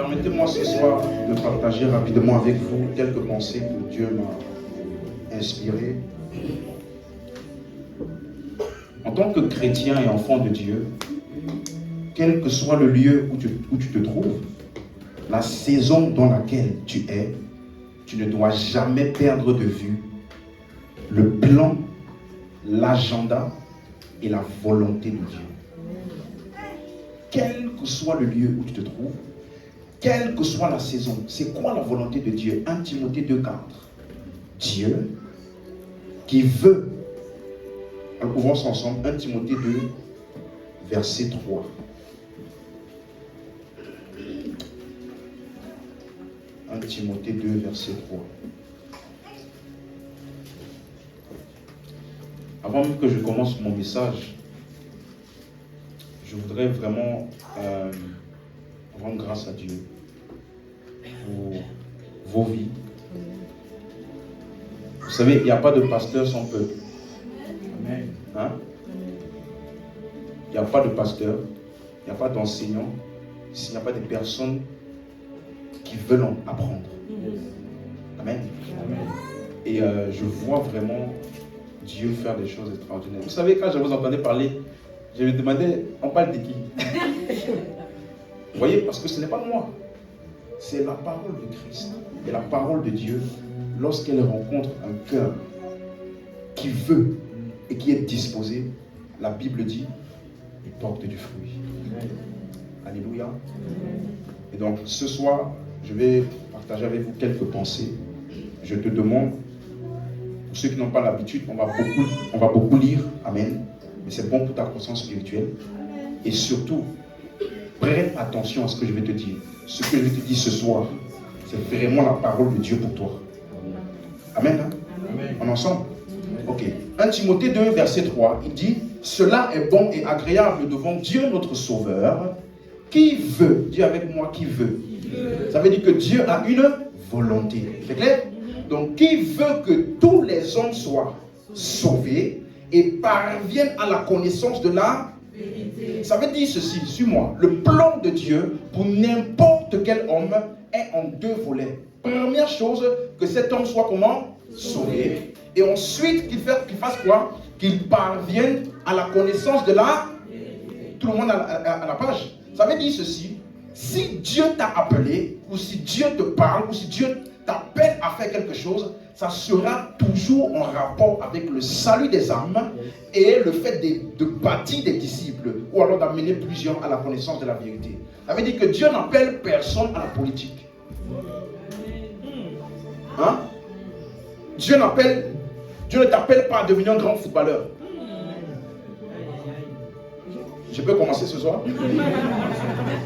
Permettez-moi ce soir de partager rapidement avec vous quelques pensées que Dieu m'a inspirées. En tant que chrétien et enfant de Dieu, quel que soit le lieu où tu te trouves, la saison dans laquelle tu es, tu ne dois jamais perdre de vue le plan, l'agenda et la volonté de Dieu. Quel que soit le lieu où tu te trouves, quelle que soit la saison, c'est quoi la volonté de Dieu? 1 Timothée 2,4. Dieu qui veut, alors ouvrons ça ensemble, 1 Timothée 2, verset 3. 1 Timothée 2, verset 3. Avant même que je commence mon message, je voudrais vraiment rendre grâce à Dieu pour vos vies. Vous savez, il n'y a pas de pasteur sans peuple. Amen. Hein? Il n'y a pas de pasteur, il n'y a pas d'enseignant, s'il n'y a pas de personnes qui veulent apprendre. Amen. Amen. Et je vois vraiment Dieu faire des choses extraordinaires. Vous savez, quand je vous entendais parler, je me demandais, on parle de qui? Vous voyez, parce que ce n'est pas moi. C'est la parole de Christ. Et la parole de Dieu, lorsqu'elle rencontre un cœur qui veut et qui est disposé, la Bible dit, il porte du fruit. Alléluia. Et donc, ce soir, je vais partager avec vous quelques pensées. Je te demande, pour ceux qui n'ont pas l'habitude, on va beaucoup lire. Amen. Mais c'est bon pour ta croissance spirituelle. Et surtout, prête attention à ce que je vais te dire. Ce que je vais te dire ce soir, c'est vraiment la parole de Dieu pour toi. Amen. Hein? Amen. On est ensemble? Ok. 1 Timothée 2, verset 3, il dit, cela est bon et agréable devant Dieu notre Sauveur, qui veut, dis avec moi, qui veut. Ça veut dire que Dieu a une volonté. C'est clair? Donc, qui veut que tous les hommes soient sauvés et parviennent à la connaissance de la vérité. Ça veut dire ceci, suis-moi. Le plan de Dieu pour n'importe quel homme est en deux volets. Première chose, que cet homme soit comment? Sauvé. Et ensuite, qu'il fasse quoi? Qu'il parvienne à la connaissance de la vérité. Tout le monde à la page. Ça veut dire ceci. Si Dieu t'a appelé, ou si Dieu te parle, ou si Dieu t'appelle à faire quelque chose, ça sera toujours en rapport avec le salut des âmes et le fait de bâtir des disciples, ou alors d'amener plusieurs à la connaissance de la vérité. Ça veut dire que Dieu n'appelle personne à la politique. Hein? Dieu ne t'appelle pas à devenir un grand footballeur. Je peux commencer ce soir?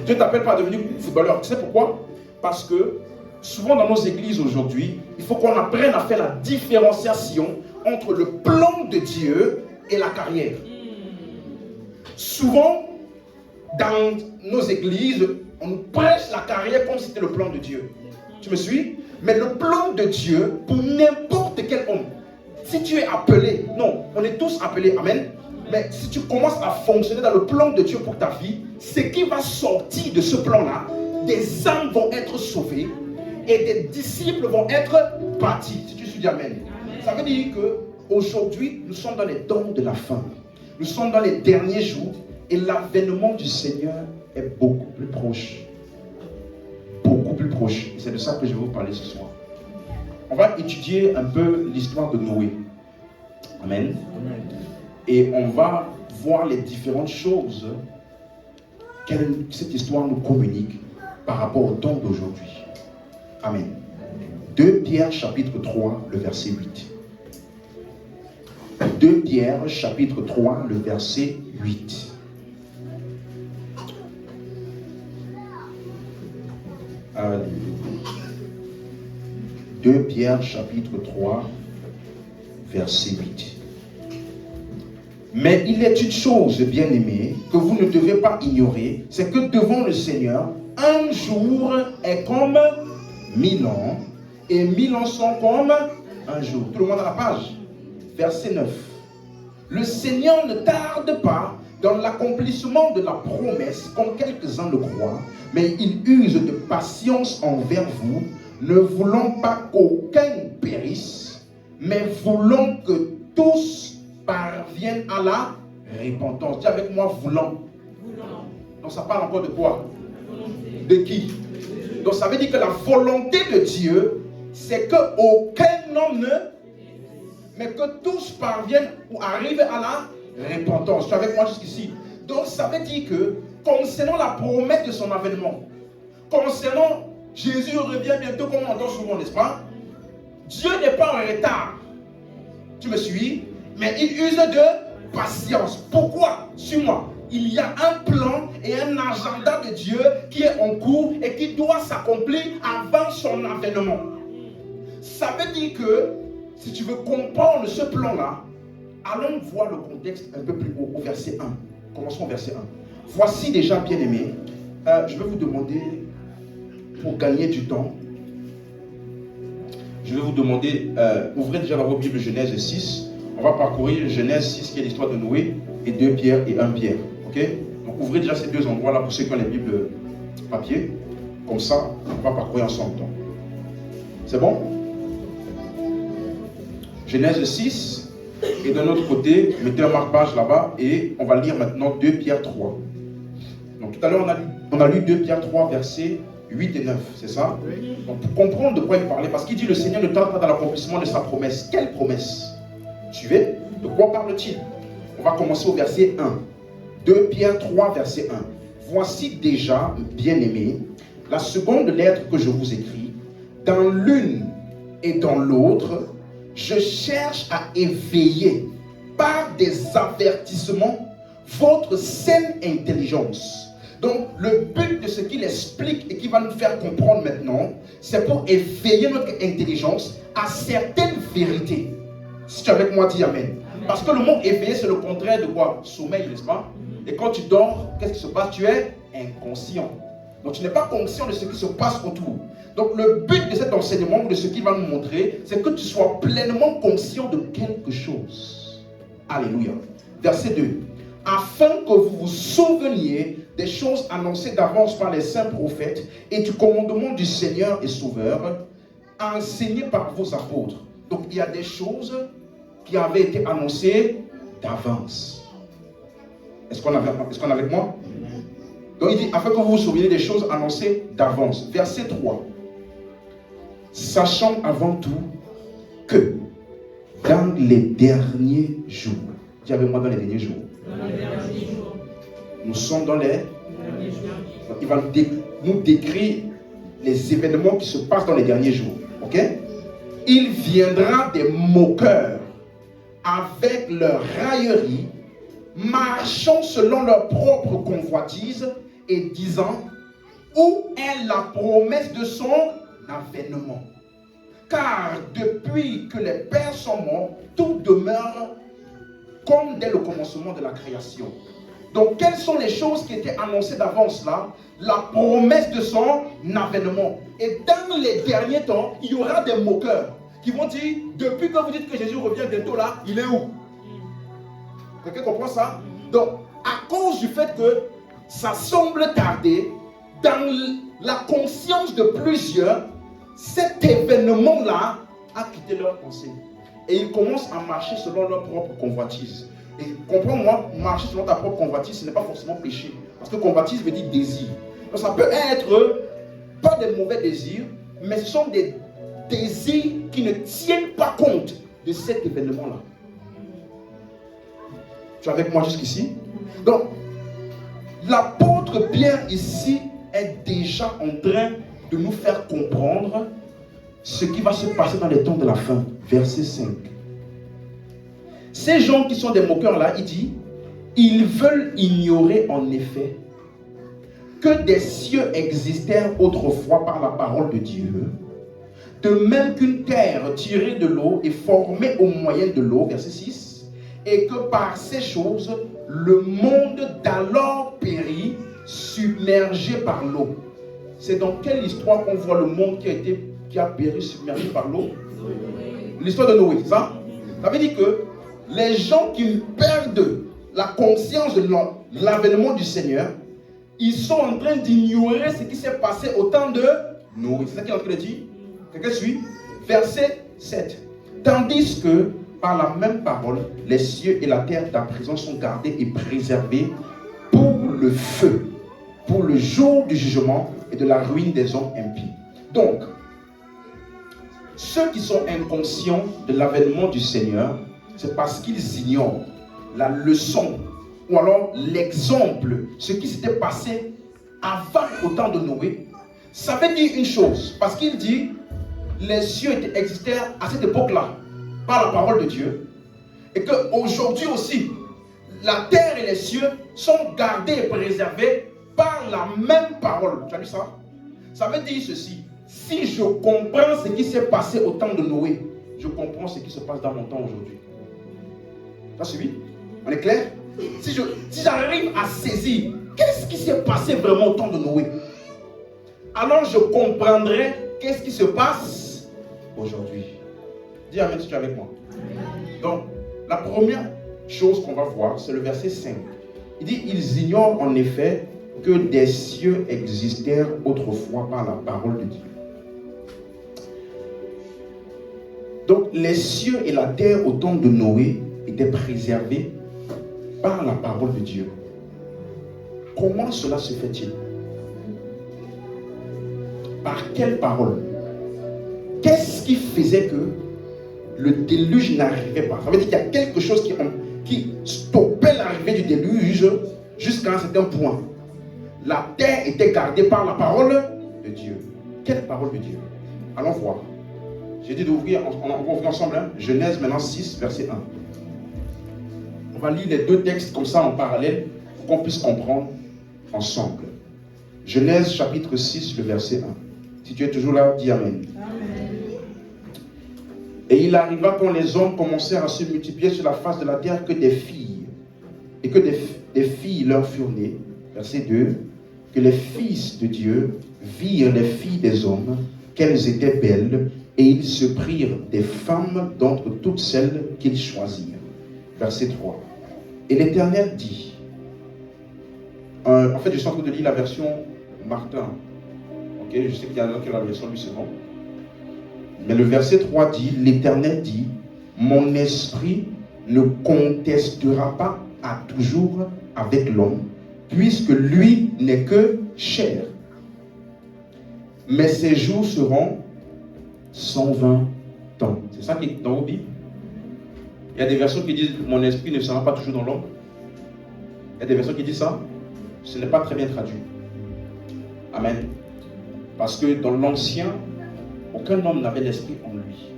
Dieu ne t'appelle pas à devenir footballeur. Tu sais pourquoi? Parce que souvent dans nos églises aujourd'hui, il faut qu'on apprenne à faire la différenciation entre le plan de Dieu et la carrière. Souvent, dans nos églises, on nous prêche la carrière comme si c'était le plan de Dieu. Tu me suis? Mais le plan de Dieu, pour n'importe quel homme, si tu es appelé, non, on est tous appelés, amen. Mais si tu commences à fonctionner dans le plan de Dieu pour ta vie, ce qui va sortir de ce plan-là, des âmes vont être sauvées et des disciples vont être bâtis. Si tu suis, amen. Ça veut dire qu'aujourd'hui, nous sommes dans les temps de la fin. Nous sommes dans les derniers jours et l'avènement du Seigneur est beaucoup plus proche. Beaucoup plus proche. Et c'est de ça que je vais vous parler ce soir. On va étudier un peu l'histoire de Noé. Amen. Amen. Et on va voir les différentes choses que cette histoire nous communique par rapport au temps d'aujourd'hui. Amen. 2 Pierre chapitre 3, le verset 8. 2 Pierre chapitre 3, le verset 8. Alléluia. 2 Pierre chapitre 3, verset 8. Mais il est une chose, bien-aimée, que vous ne devez pas ignorer, c'est que devant le Seigneur, un jour est comme 1000 ans, et 1000 ans sont comme un jour. Tout le monde à la page. Verset 9. Le Seigneur ne tarde pas, dans l'accomplissement de la promesse, comme quelques-uns le croient, mais ils usent de patience envers vous, ne voulant pas qu'aucun périsse, mais voulant que tous parviennent à la repentance. Dis avec moi, voulant. Donc ça parle encore de quoi? De qui? Donc ça veut dire que la volonté de Dieu, c'est qu'aucun homme ne... mais que tous parviennent ou arrivent à la repentance. Tu es avec moi jusqu'ici? Donc ça veut dire que concernant la promesse de son avènement, concernant Jésus revient bientôt, comme on entend souvent, n'est-ce pas? Dieu n'est pas en retard. Tu me suis? Mais il use de patience. Pourquoi? Suis-moi. Il y a un plan et un agenda de Dieu qui est en cours et qui doit s'accomplir avant son avènement. Ça veut dire que si tu veux comprendre ce plan-là, allons voir le contexte un peu plus haut, au verset 1. Commençons au verset 1. Voici déjà, bien-aimés, je vais vous demander, pour gagner du temps, je vais vous demander, ouvrez déjà dans vos Bibles Genèse 6. On va parcourir Genèse 6, qui est l'histoire de Noé, et 2 Pierre et 1 Pierre. Ok? Donc ouvrez déjà ces deux endroits-là pour ceux qui ont les Bibles papier. Comme ça, on va parcourir ensemble. C'est bon? Genèse 6, et de notre côté, mettez un marque-page là-bas, et on va lire maintenant 2 Pierre 3. Donc tout à l'heure, on a lu 2 Pierre 3, versets 8 et 9, c'est ça? Donc pour comprendre de quoi il parlait, parce qu'il dit le Seigneur ne tarde pas dans l'accomplissement de sa promesse. Quelle promesse? Suivez, de quoi parle-t-il? On va commencer au verset 1. 2 Pierre 3, verset 1. Voici déjà, bien-aimés, la seconde lettre que je vous écris. Dans l'une et dans l'autre, je cherche à éveiller par des avertissements votre saine intelligence. Donc, le but de ce qu'il explique et qu'il va nous faire comprendre maintenant, c'est pour éveiller notre intelligence à certaines vérités. Si tu es avec moi, dis Amen. Parce que le mot éveillé, c'est le contraire de quoi? Sommeil, n'est-ce pas? Et quand tu dors, qu'est-ce qui se passe? Tu es inconscient. Donc, tu n'es pas conscient de ce qui se passe autour. Donc, le but de cet enseignement, de ce qu'il va nous montrer, c'est que tu sois pleinement conscient de quelque chose. Alléluia. Verset 2. Afin que vous vous souveniez des choses annoncées d'avance par les saints prophètes et du commandement du Seigneur et Sauveur, enseigné par vos apôtres. Donc, il y a des choses qui avaient été annoncées d'avance. Est-ce qu'on est avec moi? Donc, il dit, afin que vous vous souveniez des choses annoncées d'avance. Verset 3. Sachant avant tout que dans les derniers jours, dis avec moi dans les derniers jours. Nous sommes dans les derniers jours. Il va nous décrire les événements qui se passent dans les derniers jours. Ok? Il viendra des moqueurs avec leur raillerie, marchant selon leur propre convoitise et disant où est la promesse de son avènement? Car depuis que les pères sont morts, tout demeure comme dès le commencement de la création. Donc, quelles sont les choses qui étaient annoncées d'avance là? La promesse de son avènement. Et dans les derniers temps, il y aura des moqueurs qui vont dire, depuis que vous dites que Jésus revient bientôt là, il est où? Quelqu'un comprend ça? Donc, à cause du fait que ça semble tarder, dans la conscience de plusieurs, cet événement-là a quitté leur pensée. Et ils commencent à marcher selon leur propre convoitise. Et comprends-moi, marcher selon ta propre convoitise, ce n'est pas forcément péché. Parce que convoitise veut dire désir. Donc ça peut être pas des mauvais désirs, mais ce sont des désirs qui ne tiennent pas compte de cet événement-là. Tu es avec moi jusqu'ici? Donc, l'apôtre Pierre ici est déjà en train de nous faire comprendre ce qui va se passer dans les temps de la fin. Verset 5. Ces gens qui sont des moqueurs là, il dit, ils veulent ignorer en effet que des cieux existèrent autrefois par la parole de Dieu, de même qu'une terre tirée de l'eau est formée au moyen de l'eau, verset 6, et que par ces choses, le monde d'alors périt, submergé par l'eau. C'est dans quelle histoire qu'on voit le monde qui a péri, submergé par l'eau? L'histoire de Noé, ça? Ça veut dire que les gens qui perdent la conscience de l'avènement du Seigneur, ils sont en train d'ignorer ce qui s'est passé au temps de Noé. C'est ça qu'il est en train de dire. Quelqu'un suit? Verset 7. Tandis que, par la même parole, les cieux et la terre d'à présent sont gardés et préservés pour le feu, pour le jour du jugement et de la ruine des hommes impies. Donc, ceux qui sont inconscients de l'avènement du Seigneur, c'est parce qu'ils ignorent la leçon ou alors l'exemple, ce qui s'était passé avant au temps de Noé. Ça veut dire une chose, parce qu'il dit les cieux existèrent à cette époque-là par la parole de Dieu, et qu'aujourd'hui aussi la terre et les cieux sont gardés et préservés par la même parole. Tu as vu ça? Ça veut dire ceci: si je comprends ce qui s'est passé au temps de Noé, je comprends ce qui se passe dans mon temps aujourd'hui. Tu as suivi? On est clair? Si j'arrive à saisir qu'est-ce qui s'est passé vraiment au temps de Noé, alors je comprendrai qu'est-ce qui se passe aujourd'hui. Dis amen si tu es avec moi. Donc, la première chose qu'on va voir, c'est le verset 5. Il dit, ils ignorent en effet que des cieux existèrent autrefois par la parole de Dieu. Donc, les cieux et la terre au temps de Noé étaient préservés par la parole de Dieu. Comment cela se fait-il? Par quelle parole? Qu'est-ce qui faisait que le déluge n'arrivait pas? Ça veut dire qu'il y a quelque chose qui stoppait l'arrivée du déluge jusqu'à un certain point. La terre était gardée par la parole de Dieu. Quelle parole de Dieu? Allons voir. J'ai dit d'ouvrir, on va ouvrir ensemble, hein? Genèse maintenant 6, verset 1. On va lire les deux textes comme ça en parallèle pour qu'on puisse comprendre ensemble. Genèse chapitre 6, le verset 1. Si tu es toujours là, dis Amen. Amen. Et il arriva quand les hommes commencèrent à se multiplier sur la face de la terre que des filles, et que des filles leur furent nées. Verset 2. Que les fils de Dieu virent les filles des hommes, qu'elles étaient belles, et ils se prirent des femmes d'entre toutes celles qu'ils choisirent. Verset 3. Et l'Éternel dit, en fait je suis en train de lire la version Martin, ok, je sais qu'il y en a qui ont la version du second, mais le verset 3 dit, l'Éternel dit, mon esprit ne contestera pas à toujours avec l'homme, puisque lui n'est que chair, mais ses jours seront 120 ans. C'est ça qui est dans vos Bibles. Il y a des versions qui disent mon esprit ne sera pas toujours dans l'homme. Il y a des versions qui disent ça. Ce n'est pas très bien traduit. Amen. Parce que dans l'ancien, aucun homme n'avait l'esprit en lui.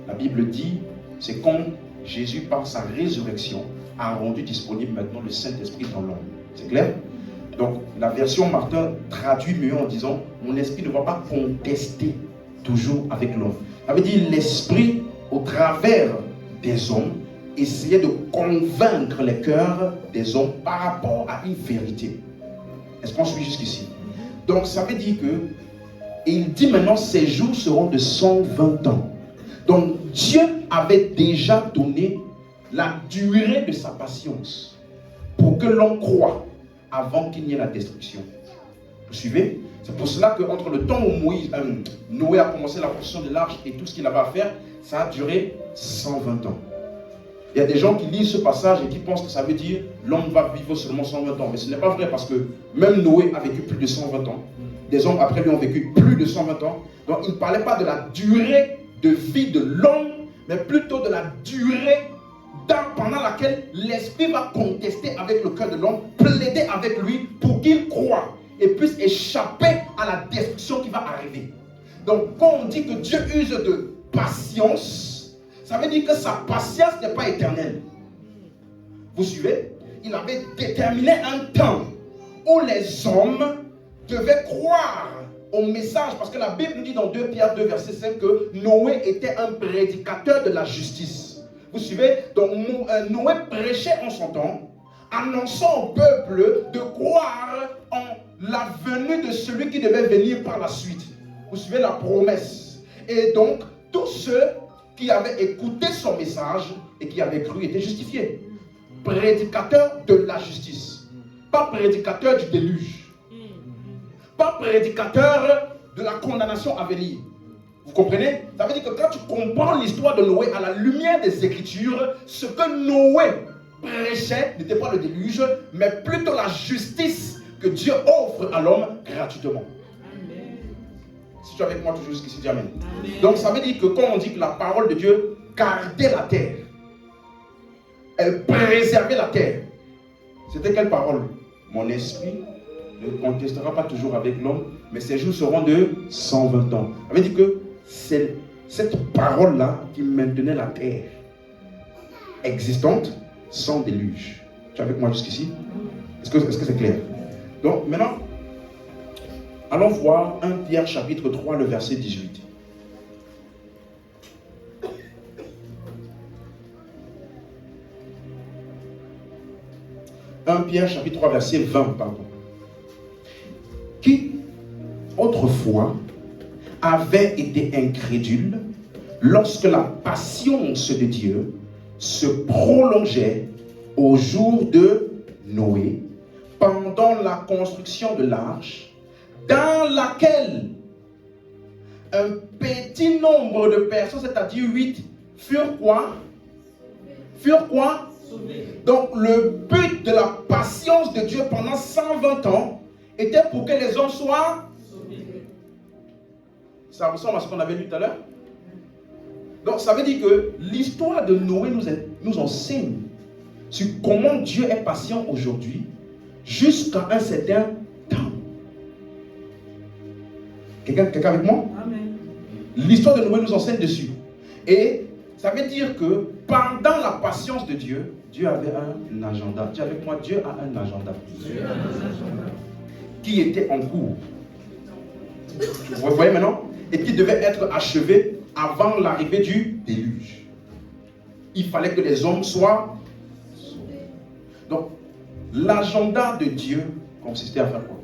La Bible dit, c'est quand Jésus, par sa résurrection, a rendu disponible maintenant le Saint-Esprit dans l'homme. C'est clair? Donc la version Martin traduit mieux en disant mon esprit ne va pas contester toujours avec l'homme. Ça veut dire l'esprit au travers des hommes essayait de convaincre les cœurs des hommes par rapport à une vérité. Est-ce qu'on suit jusqu'ici? Donc ça veut dire que, et il dit maintenant ces jours seront de 120 ans. Donc Dieu avait déjà donné la durée de sa patience pour que l'on croie avant qu'il n'y ait la destruction. Vous suivez? C'est pour cela qu'entre le temps où Noé a commencé la construction de l'arche et tout ce qu'il avait à faire, ça a duré 120 ans. Il y a des gens qui lisent ce passage et qui pensent que ça veut dire l'homme va vivre seulement 120 ans. Mais ce n'est pas vrai parce que même Noé a vécu plus de 120 ans. Des hommes après lui ont vécu plus de 120 ans. Donc il ne parlait pas de la durée de vie de l'homme, mais plutôt de la durée pendant laquelle l'esprit va contester avec le cœur de l'homme, plaider avec lui pour qu'il croie et puisse échapper à la destruction qui va arriver. Donc quand on dit que Dieu use de patience, ça veut dire que sa patience n'est pas éternelle. Vous suivez? Il avait déterminé un temps où les hommes devaient croire au message, parce que la Bible nous dit dans 2 Pierre 2 verset 5 que Noé était un prédicateur de la justice. Vous suivez? Donc Noé prêchait en son temps, annonçant au peuple de croire en la venue de celui qui devait venir par la suite. Vous suivez la promesse? Et donc, tous ceux qui avaient écouté son message et qui avaient cru étaient justifiés. prédicateur de la justice. Pas prédicateur du déluge. Pas prédicateur de la condamnation à venir. Vous comprenez? Ça veut dire que quand tu comprends l'histoire de Noé à la lumière des Écritures, ce que Noé prêchait n'était pas le déluge, mais plutôt la justice que Dieu offre à l'homme gratuitement. Amen. Si tu es avec moi toujours jusqu'ici, dis Amen. Amen. Donc ça veut dire que quand on dit que la parole de Dieu gardait la terre, elle préservait la terre, c'était quelle parole? Mon esprit ne contestera pas toujours avec l'homme, mais ses jours seront de 120 ans. Ça veut dire que c'est cette parole-là qui maintenait la terre existante sans déluge. Tu es avec moi jusqu'ici? Est-ce que c'est clair? Donc maintenant, allons voir 1 Pierre chapitre 3, le verset 18. « 1 Pierre chapitre 3, verset 20, pardon. Qui, autrefois, avait été incrédule lorsque la patience de Dieu se prolongeait au jour de Noé, pendant la construction de l'arche, dans laquelle un petit nombre de personnes, c'est-à-dire 8, furent quoi? Donc le but de la patience de Dieu pendant 120 ans était pour que les hommes soient sauvés. Ça ressemble à ce qu'on avait lu tout à l'heure. Donc ça veut dire que l'histoire de Noé nous enseigne sur comment Dieu est patient aujourd'hui jusqu'à un certain temps. Quelqu'un avec moi? Amen. L'histoire de Noé nous enseigne dessus. Et ça veut dire que pendant la patience de Dieu, Dieu avait un agenda. Dis avec moi, Dieu a un agenda. Qui était en cours. Vous voyez maintenant? Et qui devait être achevé avant l'arrivée du déluge. Il fallait que les hommes soient sauvés. Donc, l'agenda de Dieu consistait à faire quoi?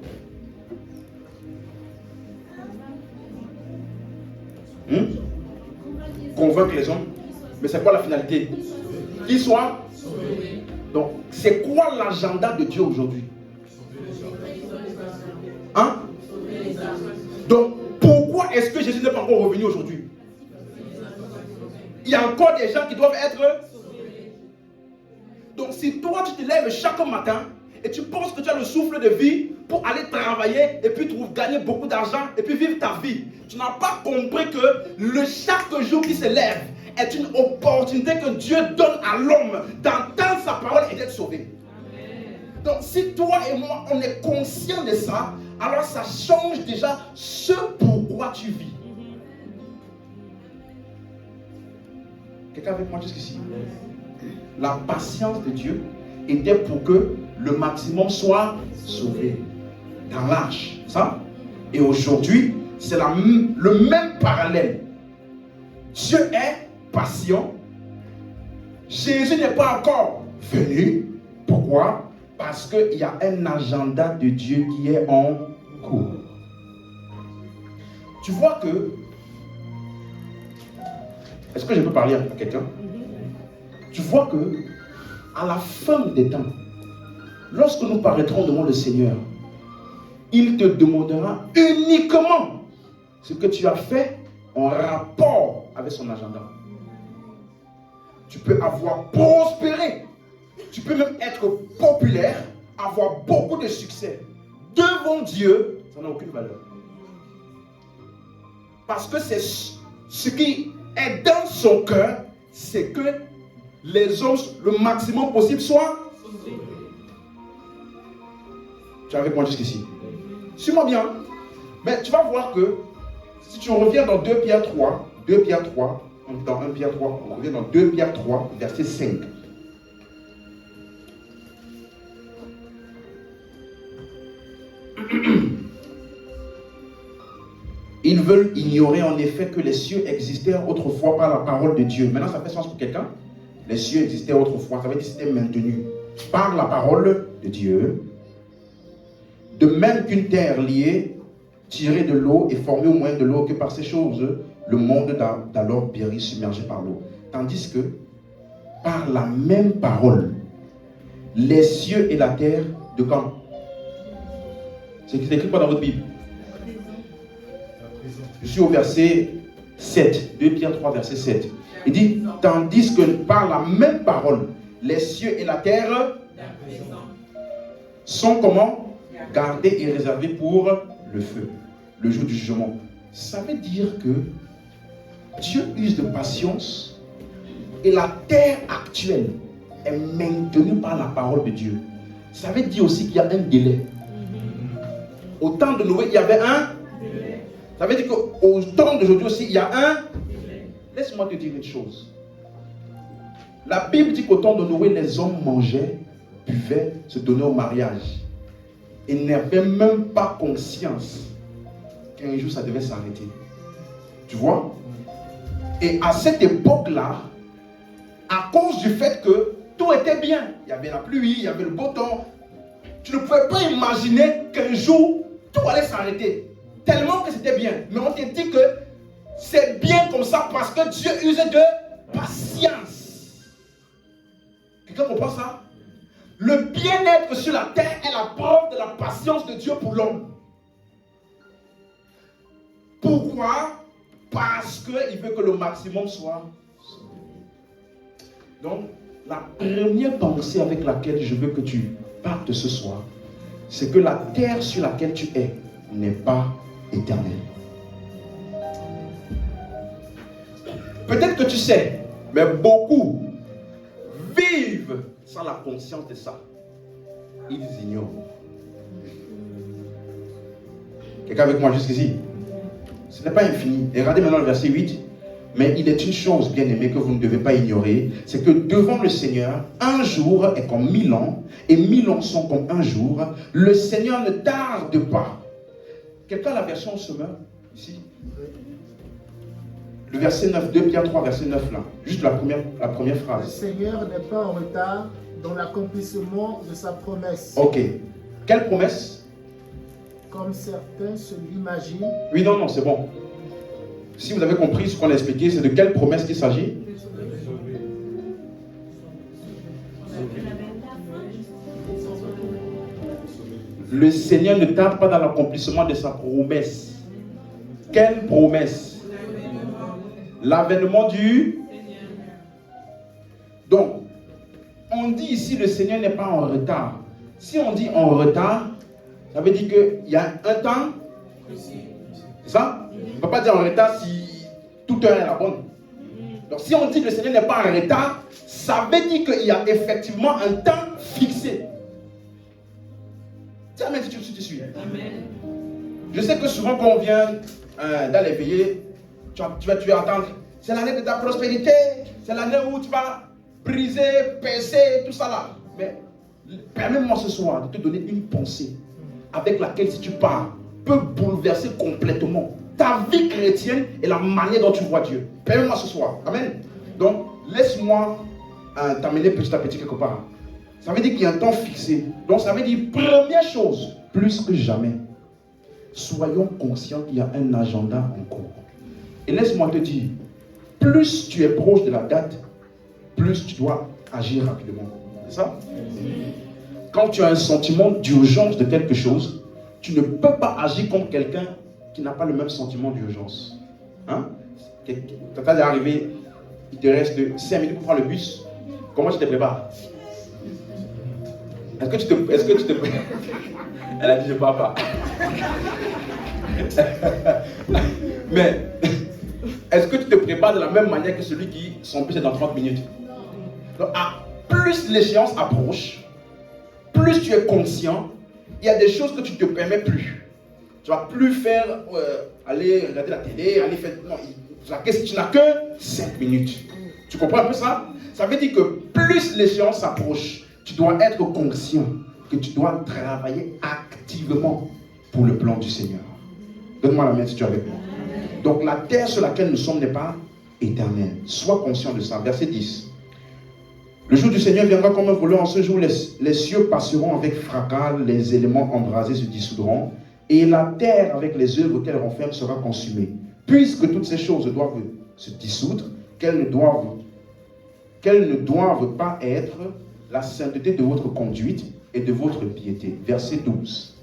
Convaincre les hommes. Mais c'est quoi la finalité? Qu'ils soient sauvés. Donc, c'est quoi l'agenda de Dieu aujourd'hui? Hein? Donc, pourquoi est-ce que Jésus n'est pas encore revenu aujourd'hui? Il y a encore des gens qui doivent être sauvés. Donc, si toi, tu te lèves chaque matin et tu penses que tu as le souffle de vie pour aller travailler et puis gagner beaucoup d'argent et puis vivre ta vie, tu n'as pas compris que chaque jour qui se lève est une opportunité que Dieu donne à l'homme d'entendre sa parole et d'être sauvé. Amen. Donc si toi et moi on est conscient de ça, alors ça change déjà ce pourquoi tu vis. Quelqu'un avec moi jusqu'ici? La patience de Dieu était pour que le maximum soit sauvé dans l'arche. Ça? Et aujourd'hui, c'est le même parallèle. Dieu est patient. Jésus n'est pas encore venu. Pourquoi? Parce qu'il y a un agenda de Dieu qui est en cours. Tu vois que... Est-ce que je peux parler à quelqu'un? Tu vois que à la fin des temps, lorsque nous paraîtrons devant le Seigneur, il te demandera uniquement ce que tu as fait en rapport avec son agenda. Tu peux avoir prospéré. Tu peux même être populaire, avoir beaucoup de succès. Devant Dieu, ça n'a aucune valeur. Parce que c'est ce qui est dans son cœur, c'est que les hommes, le maximum possible, soient sauvés. Tu es avec moi jusqu'ici? Suis-moi bien. Mais tu vas voir que si tu reviens dans 2 Pierre 3, dans 1 Pierre 3, on revient dans 2 Pierre 3, verset 5. Ils veulent ignorer en effet que les cieux existèrent autrefois par la parole de Dieu. Maintenant, ça fait sens pour quelqu'un? Les cieux existaient autrefois, ça veut dire qu'ils étaient maintenus par la parole de Dieu. De même qu'une terre liée, tirée de l'eau et formée au moyen de l'eau, que par ces choses, le monde d'alors périt submergé par l'eau. Tandis que, par la même parole, les cieux et la terre de quand? C'est écrit quoi dans votre Bible? Je suis au verset 7, 2 Pierre 3, verset 7. Il dit, tandis que par la même parole, les cieux et la terre sont comment? Gardés et réservés pour le feu, le jour du jugement. Ça veut dire que Dieu use de patience et la terre actuelle est maintenue par la parole de Dieu. Ça veut dire aussi qu'il y a un délai. Au temps de Noé, il y avait un délai. Ça veut dire qu'au temps d'aujourd'hui aussi, il y a un délai. Laisse-moi te dire une chose. La Bible dit qu'au temps de Noé, les hommes mangeaient, buvaient, se donnaient au mariage. Ils n'avaient même pas conscience qu'un jour ça devait s'arrêter. Tu vois? Et à cette époque-là, à cause du fait que tout était bien, il y avait la pluie, il y avait le beau temps, tu ne pouvais pas imaginer qu'un jour tout allait s'arrêter. Tellement que c'était bien. Mais on te dit que c'est bien comme ça parce que Dieu usait de patience. Quelqu'un comprend ça? Le bien-être sur la terre est la preuve de la patience de Dieu pour l'homme. Pourquoi? Parce qu'il veut que le maximum soit sauvé. Donc, la première pensée avec laquelle je veux que tu partes ce soir, c'est que la terre sur laquelle tu es n'est pas éternelle. Peut-être que tu sais, mais beaucoup vivent sans la conscience de ça. Ils ignorent. Quelqu'un avec moi jusqu'ici? Ce n'est pas infini. Et regardez maintenant le verset 8. Mais il est une chose, bien aimée, que vous ne devez pas ignorer, c'est que devant le Seigneur, un jour est comme 1000 ans, et 1000 ans sont comme un jour. Le Seigneur ne tarde pas. Quelqu'un a la version Semeur, ici? Le verset 9, 2 Pierre 3, verset 9 là. Juste la première phrase. Le Seigneur n'est pas en retard dans l'accomplissement de sa promesse. Ok. Quelle promesse? Comme certains se l'imaginent. Oui, non, c'est bon. Si vous avez compris ce qu'on a expliqué, c'est de quelle promesse qu'il s'agit? Le Seigneur ne tarde pas dans l'accomplissement de sa promesse. Quelle promesse? L'avènement du... Donc, on dit ici le Seigneur n'est pas en retard. Si on dit en retard, ça veut dire qu'il y a un temps. C'est ça? On ne peut pas dire en retard si toute heure est la bonne. Donc si on dit que le Seigneur n'est pas en retard, ça veut dire qu'il y a effectivement un temps fixé. Tiens, mais si tu suis. Je sais que souvent quand on vient dans les veillées, tu vas attendre. C'est l'année de ta prospérité. C'est l'année où tu vas briser, percer, tout ça là. Mais permets-moi ce soir de te donner une pensée avec laquelle si tu pars, peut bouleverser complètement ta vie chrétienne et la manière dont tu vois Dieu. Permets-moi ce soir. Amen. Donc, laisse-moi t'amener petit à petit quelque part. Ça veut dire qu'il y a un temps fixé. Donc, ça veut dire, première chose, plus que jamais, soyons conscients qu'il y a un agenda en cours. Et laisse-moi te dire, plus tu es proche de la date, plus tu dois agir rapidement. C'est ça? Quand tu as un sentiment d'urgence de quelque chose, tu ne peux pas agir comme quelqu'un qui n'a pas le même sentiment d'urgence. Hein? Tu es arrivé, il te reste 5 minutes pour prendre le bus. Comment tu te prépares? Est-ce que tu te prépares? Elle a dit je ne pars pas. Mais est-ce que tu te prépares de la même manière que celui qui son bus est dans 30 minutes? Donc, plus l'échéance approche, plus tu es conscient, il y a des choses que tu ne te permets plus. Tu ne vas plus faire, aller regarder la télé, aller faire... Non, tu n'as que 5 minutes. Tu comprends un peu ça? Ça veut dire que plus l'échéance s'approche, tu dois être conscient que tu dois travailler activement pour le plan du Seigneur. Donne-moi la main si tu es avec moi. Donc la terre sur laquelle nous sommes n'est pas éternelle. Sois conscient de ça. Verset 10. Le jour du Seigneur viendra comme un voleur. En ce jour, les cieux passeront avec fracas, les éléments embrasés se dissoudront, et la terre, avec les œuvres qu'elle renferme, sera consumée. Puisque toutes ces choses doivent se dissoudre, qu'elles ne doivent pas être la sainteté de votre conduite et de votre piété. Verset 12.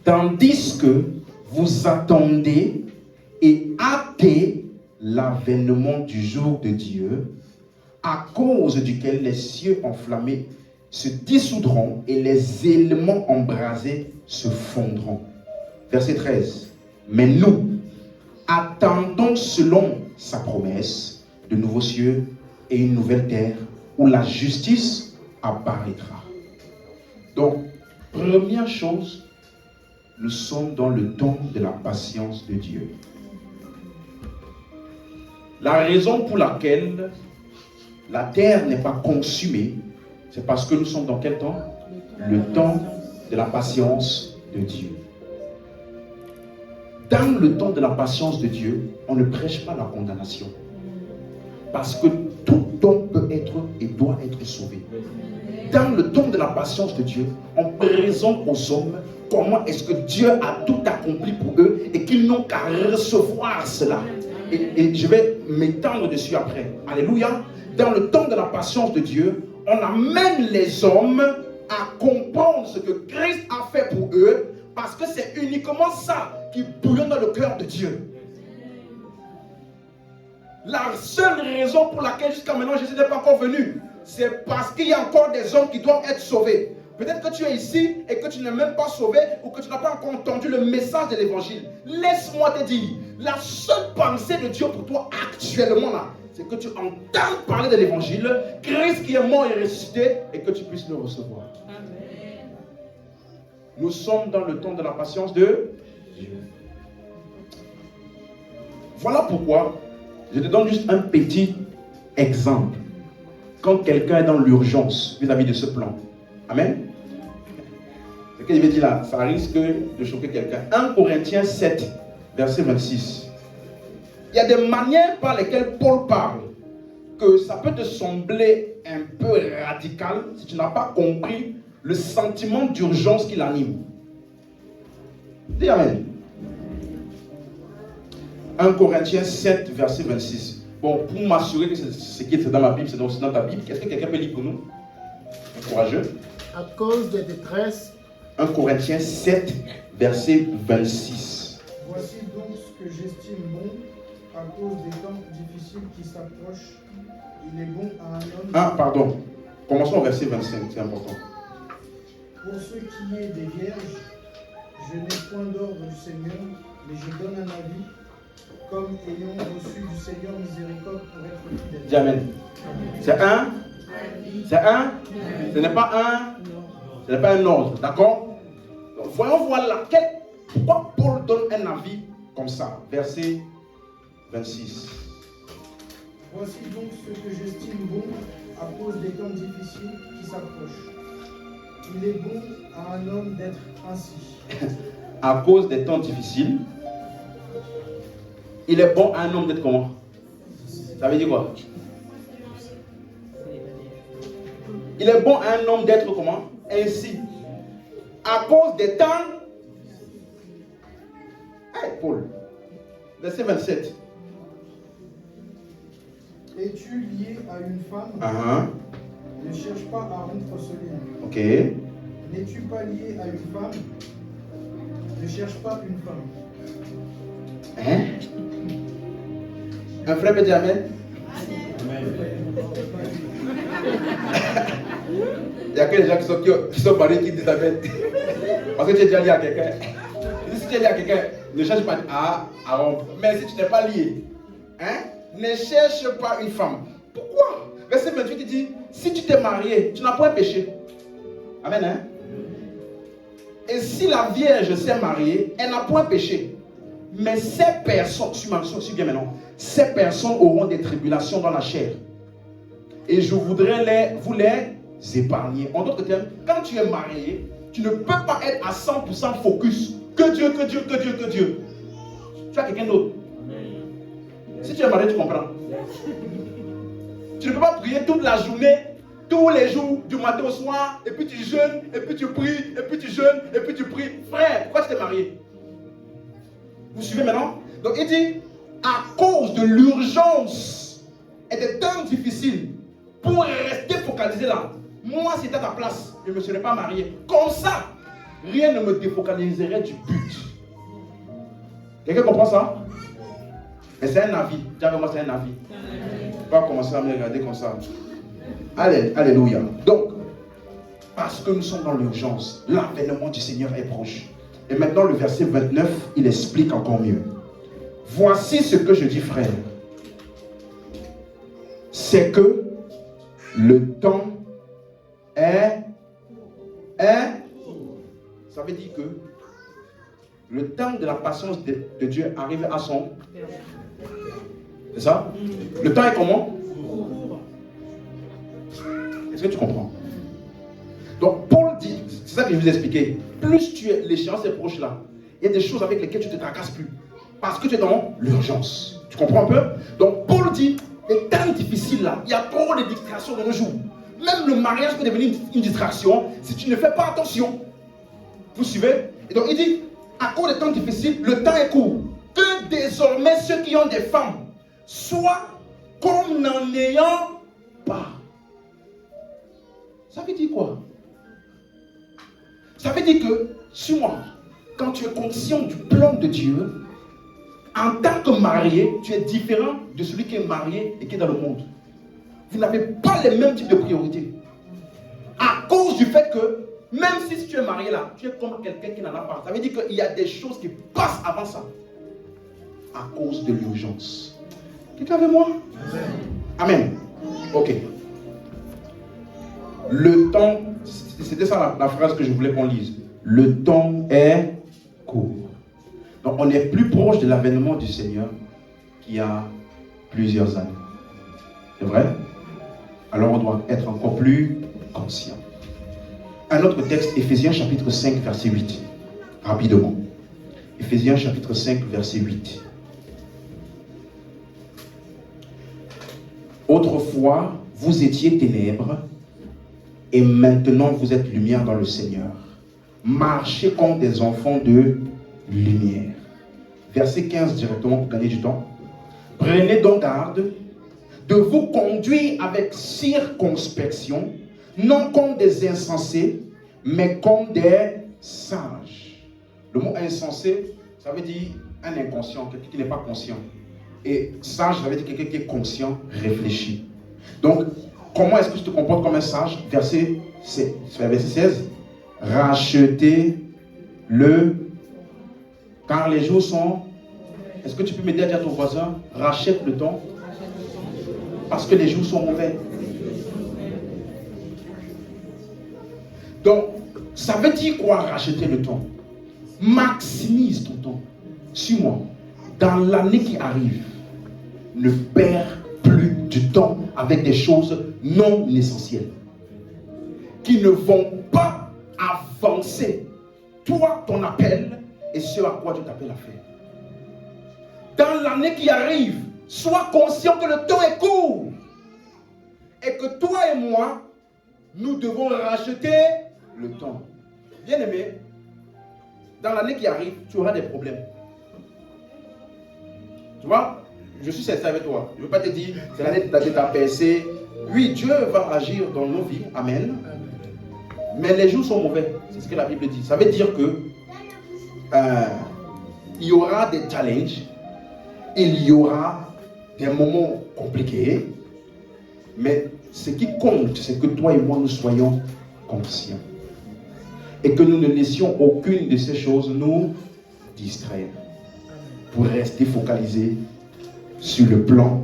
Tandis que vous attendez et hâtez l'avènement du jour de Dieu, à cause duquel les cieux enflammés se dissoudront et les éléments embrasés se fondront. Verset 13. Mais nous attendons selon sa promesse de nouveaux cieux et une nouvelle terre où la justice apparaîtra. Donc, première chose, nous sommes dans le temps de la patience de Dieu. La raison pour laquelle la terre n'est pas consumée, c'est parce que nous sommes dans quel temps? Le temps de la patience de Dieu. Dans le temps de la patience de Dieu, on ne prêche pas la condamnation. Parce que tout homme peut être et doit être sauvé. Dans le temps de la patience de Dieu, on présente aux hommes comment est-ce que Dieu a tout accompli pour eux et qu'ils n'ont qu'à recevoir cela. Et je vais m'étendre dessus après. Alléluia. Dans le temps de la patience de Dieu, on amène les hommes à comprendre ce que Christ a fait pour eux, parce que c'est uniquement ça qui bouillonne dans le cœur de Dieu. La seule raison pour laquelle jusqu'à maintenant Jésus n'est pas encore venu, c'est parce qu'il y a encore des hommes qui doivent être sauvés. Peut-être que tu es ici et que tu n'es même pas sauvé ou que tu n'as pas encore entendu le message de l'évangile. Laisse-moi te dire, la seule pensée de Dieu pour toi actuellement là, c'est que tu entends parler de l'évangile, Christ qui est mort et ressuscité, et que tu puisses le recevoir. Amen. Nous sommes dans le temps de la patience de Dieu. Voilà pourquoi je te donne juste un petit exemple. Quand quelqu'un est dans l'urgence vis-à-vis de ce plan. Amen. Ce que je vais dire là, ça risque de choquer quelqu'un. 1 Corinthiens 7, verset 26. Il y a des manières par lesquelles Paul parle que ça peut te sembler un peu radical si tu n'as pas compris le sentiment d'urgence qui l'anime. Dis Amen. 1 Corinthiens 7, verset 26. Bon, pour m'assurer que ce qui est dans ma Bible, c'est dans ta Bible, est-ce que quelqu'un peut lire pour nous? Courageux. À cause des détresses. 1 Corinthiens 7, verset 26. Voici donc ce que j'estime bon à cause des temps difficiles qui s'approchent. Il est bon à un homme. Ah, pardon. Commençons au verset 25, c'est important. Pour ce qui est des vierges, je n'ai point d'ordre du Seigneur, mais je donne un avis, comme ayant reçu du Seigneur miséricorde pour être fidèle. Dis Amen. C'est un? C'est un? Ce n'est pas un? Ce n'est pas un ordre, d'accord? Voyons voir laquelle. Pourquoi Paul donne un avis comme ça? Verset 26. Voici donc ce que j'estime bon à cause des temps difficiles qui s'approchent. Il est bon à un homme d'être ainsi. À cause des temps difficiles, il est bon à un homme d'être comment? Ça veut dire quoi? Il est bon à un homme d'être comment? Ainsi. À cause des temps. Hey, Paul. Verset 27. Es-tu lié à une femme? Ne cherche pas à rompre ce lien. Ok. N'es-tu pas lié à une femme? Ne cherche pas une femme. Hein? Un frère peut dire Amen? Il y a que les gens qui sont mariés qui disent Amen. Parce que tu es déjà lié à quelqu'un. Si tu es lié à quelqu'un, ne cherche pas à rompre. Mais si tu n'es pas lié, hein? Ne cherche pas une femme. Pourquoi? Verset 28 il dit, si tu t'es marié, tu n'as pas un péché. Amen, hein? Et si la Vierge s'est mariée, elle n'a point péché. Mais ces personnes, suis bien maintenant, ces personnes auront des tribulations dans la chair. Et je voudrais vous les épargner. En d'autres termes, quand tu es marié, tu ne peux pas être à 100% focus. Que Dieu, que Dieu, que Dieu, que Dieu. Tu as quelqu'un d'autre. Si tu es marié, tu comprends. Tu ne peux pas prier toute la journée, tous les jours, du matin au soir, et puis tu jeûnes, et puis tu pries, et puis tu jeûnes, et puis tu pries. Frère, pourquoi tu t'es marié? Vous suivez maintenant? Donc il dit, à cause de l'urgence et des temps difficiles, pour rester focalisé là. Moi, si j'étais à ta place, je ne me serais pas marié. Comme ça, rien ne me défocaliserait du but. Quelqu'un comprend ça? Mais c'est un avis. Dis avec moi, c'est un avis. Pas commencer à me regarder comme ça. Alléluia. Donc, parce que nous sommes dans l'urgence, l'avènement du Seigneur est proche. Et maintenant, le verset 29, il explique encore mieux. Voici ce que je dis, frère. C'est que le temps est... Ça veut dire que le temps de la patience de Dieu arrive à son... C'est ça? Le temps est comment? Est-ce que tu comprends? Donc Paul dit, c'est ça que je vous ai expliqué, plus l'échéance est proche là, il y a des choses avec lesquelles tu ne te tracasses plus. Parce que tu es dans l'urgence. Tu comprends un peu? Donc Paul dit, les temps difficiles là, il y a trop de distractions de nos jours. Même le mariage peut devenir une distraction si tu ne fais pas attention. Vous suivez? Et donc il dit, à cause des temps difficiles, le temps est court. Que désormais ceux qui ont des femmes soient comme n'en ayant pas. Ça veut dire quoi? Ça veut dire que, suis-moi, quand tu es conscient du plan de Dieu, en tant que marié, tu es différent de celui qui est marié et qui est dans le monde. Vous n'avez pas les mêmes types de priorités. À cause du fait que, même si tu es marié là, tu es comme quelqu'un qui n'en a pas. Ça veut dire qu'il y a des choses qui passent avant ça. À cause de l'urgence. Quelqu'un avec moi? Amen. Ok. Le temps, c'était ça la phrase que je voulais qu'on lise. Le temps est court. Donc on est plus proche de l'avènement du Seigneur qu'il y a plusieurs années. C'est vrai? Alors on doit être encore plus conscient. Un autre texte, Éphésiens chapitre 5, verset 8. Rapidement. Éphésiens chapitre 5, verset 8. Autrefois, vous étiez ténèbres, et maintenant vous êtes lumière dans le Seigneur. Marchez comme des enfants de lumière. Verset 15 directement pour gagner du temps. Prenez donc garde de vous conduire avec circonspection, non comme des insensés, mais comme des sages. Le mot insensé, ça veut dire un inconscient, quelqu'un qui n'est pas conscient. Et sage, ça veut dire quelqu'un qui est conscient, réfléchi. Donc, comment est-ce que tu te comportes comme un sage? Verset 16. Rachetez-le, car les jours sont... Est-ce que tu peux m'aider à dire à ton voisin, rachète le temps? Parce que les jours sont mauvais. Donc, ça veut dire quoi, racheter le temps? Maximise ton temps. Suis-moi. Dans l'année qui arrive, ne perds plus du temps avec des choses non essentielles qui ne vont pas avancer toi, ton appel et ce à quoi Dieu t'appelle à faire. Dans l'année qui arrive, sois conscient que le temps est court et que toi et moi, nous devons racheter le temps. Bien aimé, dans l'année qui arrive, tu auras des problèmes. Tu vois, je suis sincère avec toi. Je ne veux pas te dire, c'est l'année de ta percée. Oui, Dieu va agir dans nos vies. Amen. Mais les jours sont mauvais. C'est ce que la Bible dit. Ça veut dire que il y aura des challenges. Il y aura des moments compliqués. Mais ce qui compte, c'est que toi et moi, nous soyons conscients. Et que nous ne laissions aucune de ces choses nous distraire. Pour rester focalisés sur le plan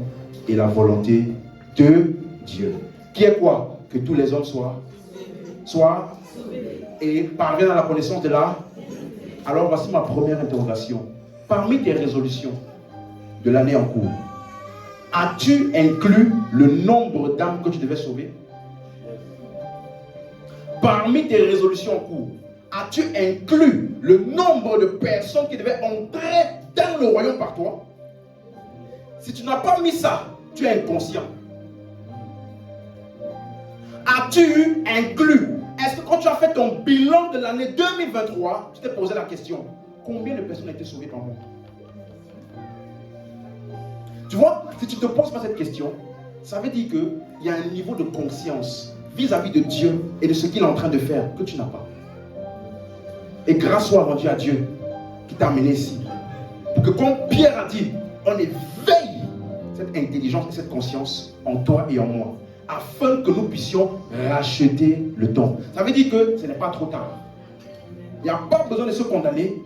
et la volonté de Dieu. Qui est quoi? Que tous les hommes soient et parviennent à la connaissance de la... Alors voici ma première interrogation. Parmi tes résolutions de l'année en cours, as-tu inclus le nombre d'âmes que tu devais sauver? Parmi tes résolutions en cours, as-tu inclus le nombre de personnes qui devaient entrer dans le royaume par toi? Si tu n'as pas mis ça, tu es inconscient. As-tu inclus? Est-ce que quand tu as fait ton bilan de l'année 2023, tu t'es posé la question, combien de personnes ont été sauvées par moi? Tu vois, si tu ne te poses pas cette question, Ça veut dire qu'il y a un niveau de conscience vis-à-vis de Dieu et de ce qu'il est en train de faire que tu n'as pas. Et grâce soit rendue à Dieu qui t'a amené ici. Pour que, comme Pierre a dit, on éveille cette intelligence et cette conscience en toi et en moi, afin que nous puissions racheter le temps. Ça veut dire que ce n'est pas trop tard. Il n'y a pas besoin de se condamner,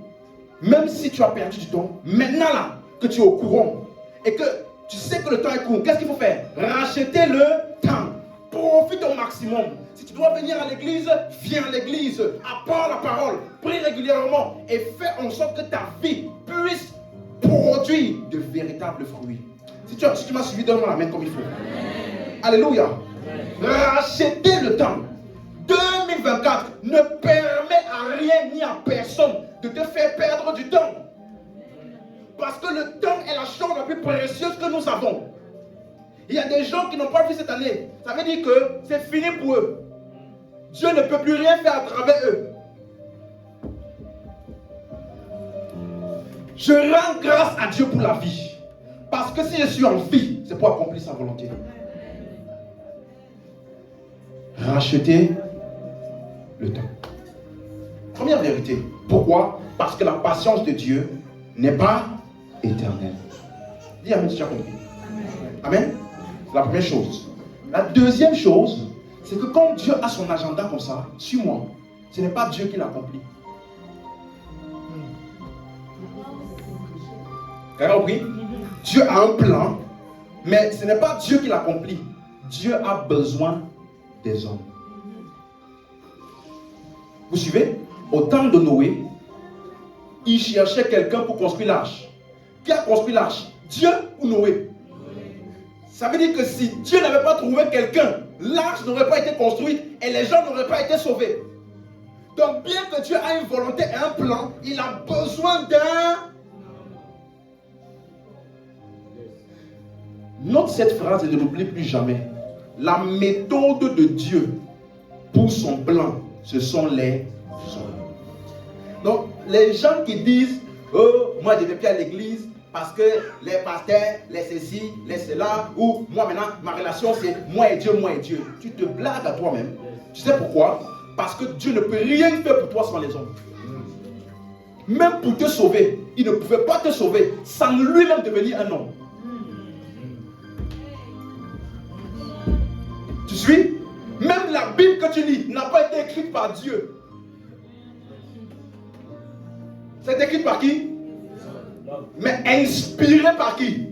même si tu as perdu du temps. Maintenant là, que tu es au courant et que tu sais que le temps est court, qu'est-ce qu'il faut faire? Racheter le temps. Profite au maximum. Si tu dois venir à l'église, viens à l'église, apprends la parole, prie régulièrement et fais en sorte que ta vie puisse produire de véritables fruits. Si tu m'as suivi, donne-moi la main comme il faut. Alléluia. Racheter le temps. 2024 ne permet à rien ni à personne de te faire perdre du temps. Parce que le temps est la chose la plus précieuse que nous avons. Il y a des gens qui n'ont pas vu cette année. Ça veut dire que c'est fini pour eux. Dieu ne peut plus rien faire à travers eux. Je rends grâce à Dieu pour la vie. Parce que si je suis en vie, c'est pour accomplir sa volonté. Racheter le temps. Première vérité. Pourquoi? Parce que la patience de Dieu n'est pas éternelle. Dis Amen si tu as compris. Amen. C'est la première chose. La deuxième chose, c'est que quand Dieu a son agenda comme ça, suis-moi, ce n'est pas Dieu qui l'accomplit. Vous avez compris? Dieu a un plan, mais ce n'est pas Dieu qui l'accomplit. Dieu a besoin des hommes. Vous suivez? Au temps de Noé, il cherchait quelqu'un pour construire l'arche. Qui a construit l'arche? Dieu ou Noé? Ça veut dire que si Dieu n'avait pas trouvé quelqu'un, l'arche n'aurait pas été construite et les gens n'auraient pas été sauvés. Donc bien que Dieu a une volonté et un plan, il a besoin d'un... Note cette phrase et ne l'oublie plus jamais. La méthode de Dieu pour son plan, ce sont les hommes. Donc les gens qui disent « Oh, moi je ne vais plus à l'église » parce que les pasteurs, les ceci, les cela, ou moi maintenant, ma relation c'est moi et Dieu, moi et Dieu. Tu te blagues à toi-même. Tu sais pourquoi? Parce que Dieu ne peut rien faire pour toi sans les hommes. Même pour te sauver, il ne pouvait pas te sauver sans lui-même devenir un homme. Tu suis? Même la Bible que tu lis n'a pas été écrite par Dieu. C'est écrit par qui? Mais inspiré par qui?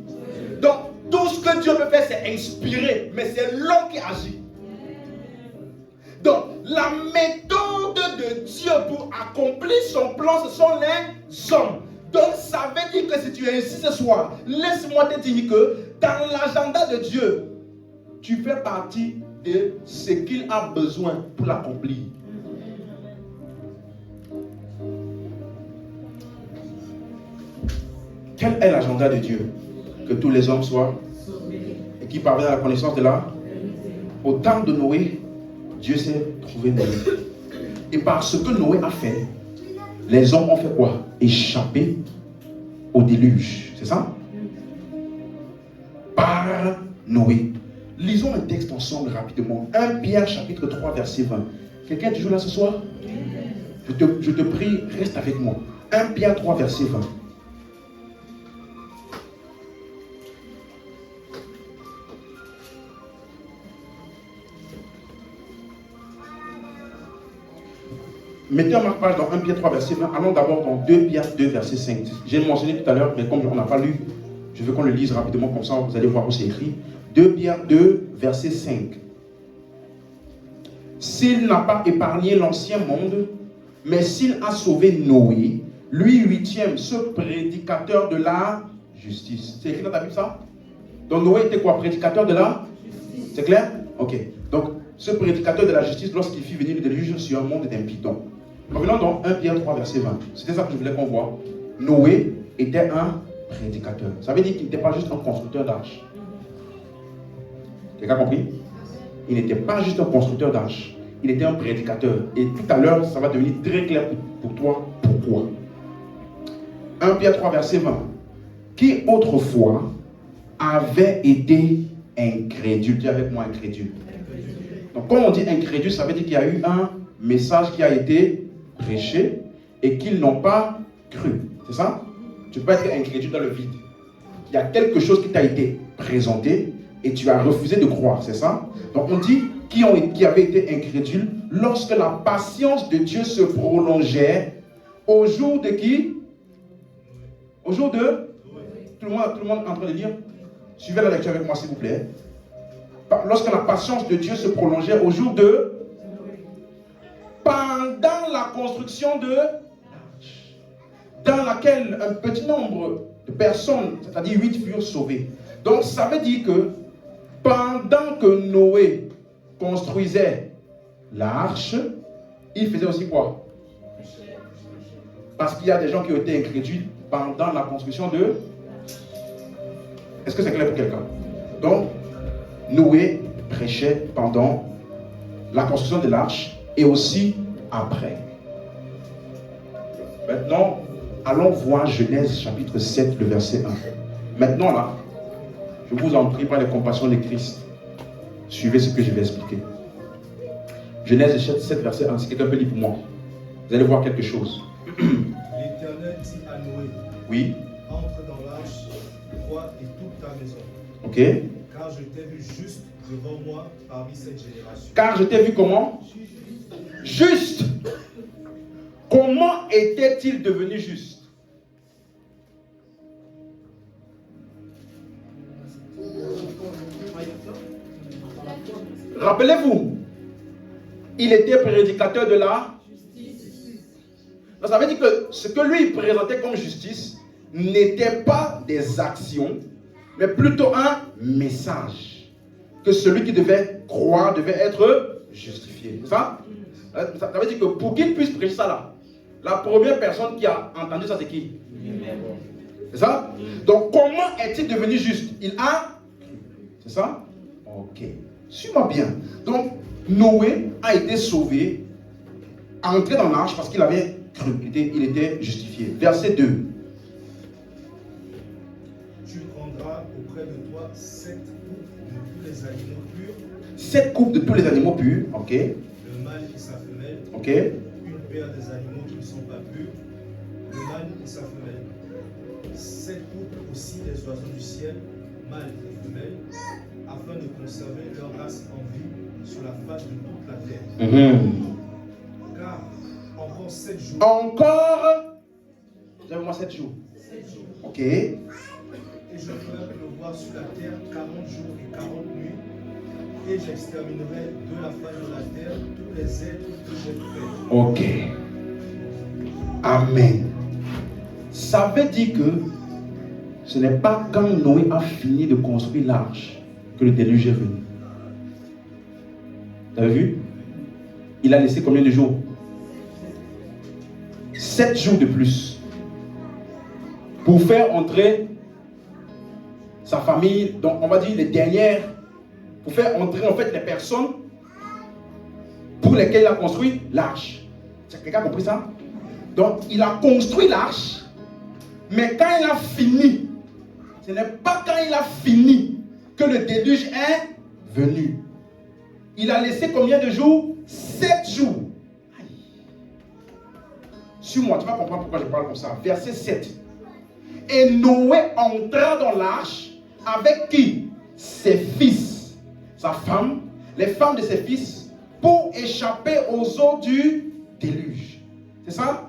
Donc tout ce que Dieu peut faire c'est inspirer, mais c'est l'homme qui agit. Donc la méthode de Dieu pour accomplir son plan, ce sont les hommes. Donc ça veut dire que si tu es ici ce soir, laisse-moi te dire que dans l'agenda de Dieu, tu fais partie de ce qu'il a besoin pour l'accomplir. Quel est l'agenda de Dieu? Que tous les hommes soient et qui parviennent à la connaissance de la... Au temps de Noé, Dieu s'est trouvé Noé. Et par ce que Noé a fait, les hommes ont fait quoi? Échapper au déluge. C'est ça? Par Noé. Lisons un texte ensemble rapidement. 1 Pierre chapitre 3 verset 20. Quelqu'un est toujours là ce soir? Je te prie, reste avec moi. 1 Pierre 3 verset 20. Mettez en marque-page dans 1 Pierre 3 verset 20. Allons d'abord dans 2 Pierre 2 verset 5. J'ai mentionné tout à l'heure, mais comme on n'a pas lu, je veux qu'on le lise rapidement, comme ça vous allez voir où c'est écrit. 2 Pierre 2 verset 5. S'il n'a pas épargné l'ancien monde, mais s'il a sauvé Noé, lui huitième, ce prédicateur de la justice. C'est écrit dans ta Bible ça? Donc Noé était quoi? Prédicateur de la justice. C'est clair? Ok. Donc ce prédicateur de la justice, lorsqu'il fit venir le déluge sur un monde d'impies. Revenons dans 1 Pierre 3 verset 20. C'était ça que je voulais qu'on voit. Noé était un prédicateur. Ça veut dire qu'il n'était pas juste un constructeur d'arche. Quelqu'un a compris? Il n'était pas juste un constructeur d'arche. Il était un prédicateur. Et tout à l'heure, ça va devenir très clair pour toi. Pourquoi? 1 Pierre 3 verset 20. Qui autrefois avait été incrédule. Dis avec moi incrédule. Donc quand on dit incrédule, ça veut dire qu'il y a eu un message qui a été prêché et qu'ils n'ont pas cru. C'est ça? Tu peux être incrédule dans le vide. Il y a quelque chose qui t'a été présenté et tu as refusé de croire, c'est ça? Donc on dit qui avaient été incrédules lorsque la patience de Dieu se prolongeait au jour de qui? Au jour de? Tout le monde est en train de lire? Suivez la lecture avec moi s'il vous plaît. Lorsque la patience de Dieu se prolongeait au jour de? Pendant la construction de l'arche, dans laquelle un petit nombre de personnes, c'est-à-dire 8 furent sauvées. Donc ça veut dire que pendant que Noé construisait l'arche, il faisait aussi quoi? Parce qu'il y a des gens qui ont été incrédules pendant la construction de... Est-ce que c'est clair pour quelqu'un? Donc, Noé prêchait pendant la construction de l'arche et aussi après. Maintenant, allons voir Genèse chapitre 7, le verset 1. Maintenant là, je vous en prie par les compassions de Christ, suivez ce que je vais expliquer. Genèse 7, verset 1, si quelqu'un peut lire pour moi. Vous allez voir quelque chose. L'Éternel dit à Noé, oui. Entre dans l'arche, toi et toute ta maison. Ok. Car je t'ai vu juste devant moi parmi cette génération. Car je t'ai vu comment? Juste. Comment était-il devenu juste? Rappelez-vous, il était prédicateur de la justice. Ça veut dire que ce que lui présentait comme justice n'était pas des actions, mais plutôt un message. Que celui qui devait croire devait être justifié. C'est ça? Ça veut dire que pour qu'il puisse prêcher ça là, la première personne qui a entendu ça, c'est qui? C'est ça? Donc comment est-il devenu juste? Il a... C'est ça? Ok. Suis-moi bien. Donc Noé a été sauvé, entré dans l'arche parce qu'il avait cru, il était justifié. Verset 2. Tu prendras auprès de toi 7 coupes de tous les animaux purs. 7 coupes de tous les animaux purs, ok. Le mâle et sa femelle. Ok. Une paire des animaux qui ne sont pas purs. Le mâle et sa femelle. 7 coupes aussi des oiseaux du ciel, mâles et femelles, afin de conserver leur race en vie sur la face de toute la terre. Car encore 7 jours. Encore. J'avais-moi 7 jours. 7 jours. Ok. Et je ferai pleuvoir sur la terre 40 jours et 40 nuits. Et j'exterminerai de la face de la terre tous les êtres que j'ai faits. Ok. Amen. Ça veut dire que ce n'est pas quand Noé a fini de construire l'arche que le déluge est venu. Vous avez vu? Il a laissé combien de jours? 7 jours de plus. Pour faire entrer sa famille, donc on va dire les dernières, pour faire entrer en fait les personnes pour lesquelles il a construit l'arche. Quelqu'un a compris ça? Donc il a construit l'arche, mais quand il a fini, ce n'est pas quand il a fini que le déluge est venu. Il a laissé combien de jours? 7 jours. Suis-moi, tu vas comprendre pourquoi je parle comme ça. Verset 7. Et Noé entra dans l'arche avec qui? Ses fils, sa femme, les femmes de ses fils, pour échapper aux eaux du déluge. C'est ça?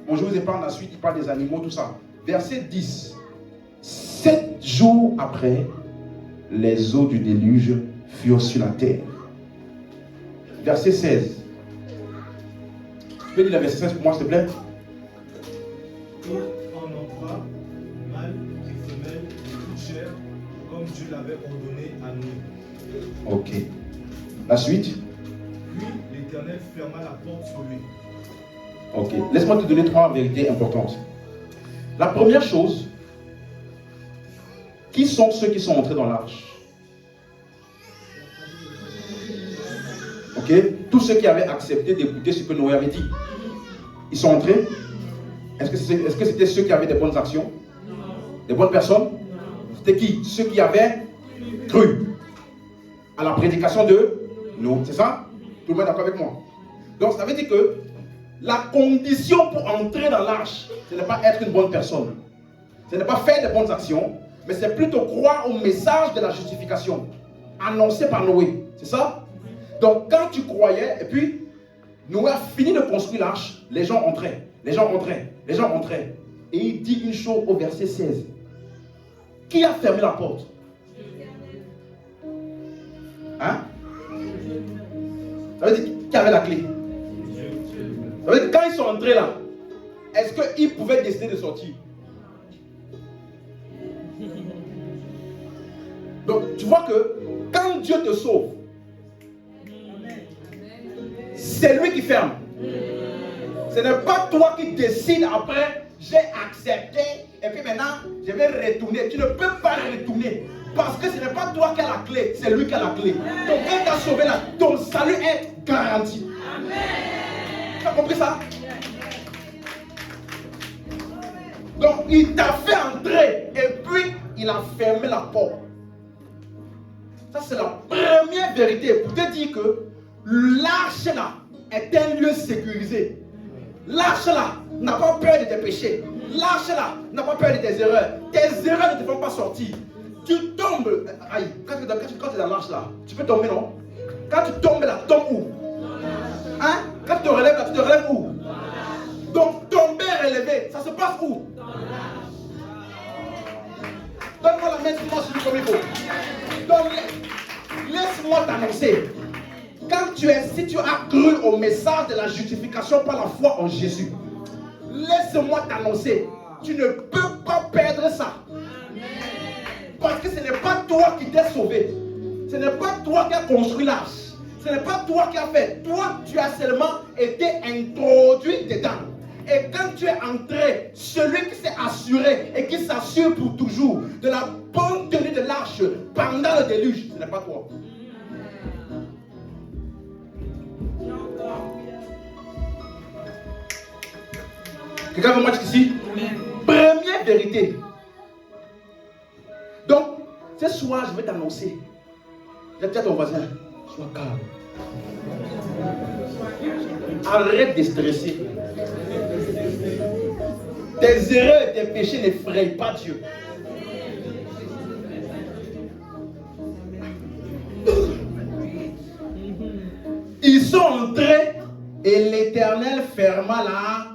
Bon, je vous épargne la suite, il parle des animaux, tout ça. Verset 10. 7 jours après, les eaux du déluge furent sur la terre. Verset 16. Tu peux dire le verset 16 pour moi, s'il te plaît? Et en entra, mâle et femelle de toute chair, comme Dieu l'avait ordonné à Noé. Ok. La suite? Puis l'Éternel ferma la porte sur lui. Ok. Laisse-moi te donner 3 vérités importantes. La première chose, qui sont ceux qui sont entrés dans l'arche? Ok? Tous ceux qui avaient accepté d'écouter ce que Noé avait dit. Ils sont entrés? Est-ce que c'était ceux qui avaient des bonnes actions? Des bonnes personnes? C'était qui? Ceux qui avaient cru. à la prédication de Noé. C'est ça? Tout le monde est d'accord avec moi? Donc ça veut dire que la condition pour entrer dans l'arche, ce n'est pas être une bonne personne. Ce n'est pas faire de bonnes actions, mais c'est plutôt croire au message de la justification annoncé par Noé. C'est ça? Donc quand tu croyais, et puis Noé a fini de construire l'arche, les gens entraient, les gens entraient, les gens entraient. Et il dit une chose au verset 16. Qui a fermé la porte? Hein? Ça veut dire qui avait la clé? Ça veut dire quand ils sont entrés là, est-ce qu'ils pouvaient décider de sortir? Donc tu vois que quand Dieu te sauve, c'est lui qui ferme. Ce n'est pas toi qui décides après, j'ai accepté et puis maintenant je vais retourner. Tu ne peux pas retourner parce que ce n'est pas toi qui as la clé, c'est lui qui a la clé. Donc quand tu as sauvé là, ton salut est garanti. Tu as compris ça? Donc il t'a fait entrer et puis il a fermé la porte. Ça c'est la première vérité pour te dire que l'arche là est un lieu sécurisé. L'arche là n'a pas peur de tes péchés. L'arche là n'a pas peur de tes erreurs. Tes erreurs ne te font pas sortir. Tu tombes. Aïe, quand tu es dans l'arche là, tu peux tomber, non? Quand tu tombes là, tu tombes où? Hein? Quand tu te relèves là, tu te relèves où? Donc tomber et relever, ça se passe où? Donne-moi la main sur moi sur le micro. Laisse-moi t'annoncer. Si tu as cru au message de la justification par la foi en Jésus, laisse-moi t'annoncer, tu ne peux pas perdre ça. Parce que ce n'est pas toi qui t'es sauvé. Ce n'est pas toi qui as construit l'arche. Ce n'est pas toi qui as fait. Toi, tu as seulement été introduit dedans. Et quand tu es entré, celui qui s'est assuré et qui s'assure pour toujours de la bonne tenue de l'arche pendant le déluge, ce n'est pas toi. Quelqu'un veut moi dire ici? Première vérité. Donc, ce soir, je vais t'annoncer. Je vais dire à ton voisin, sois calme. Arrête de stresser. Tes erreurs et tes péchés n'effrayent pas Dieu. Ils sont entrés et l'Éternel ferma la...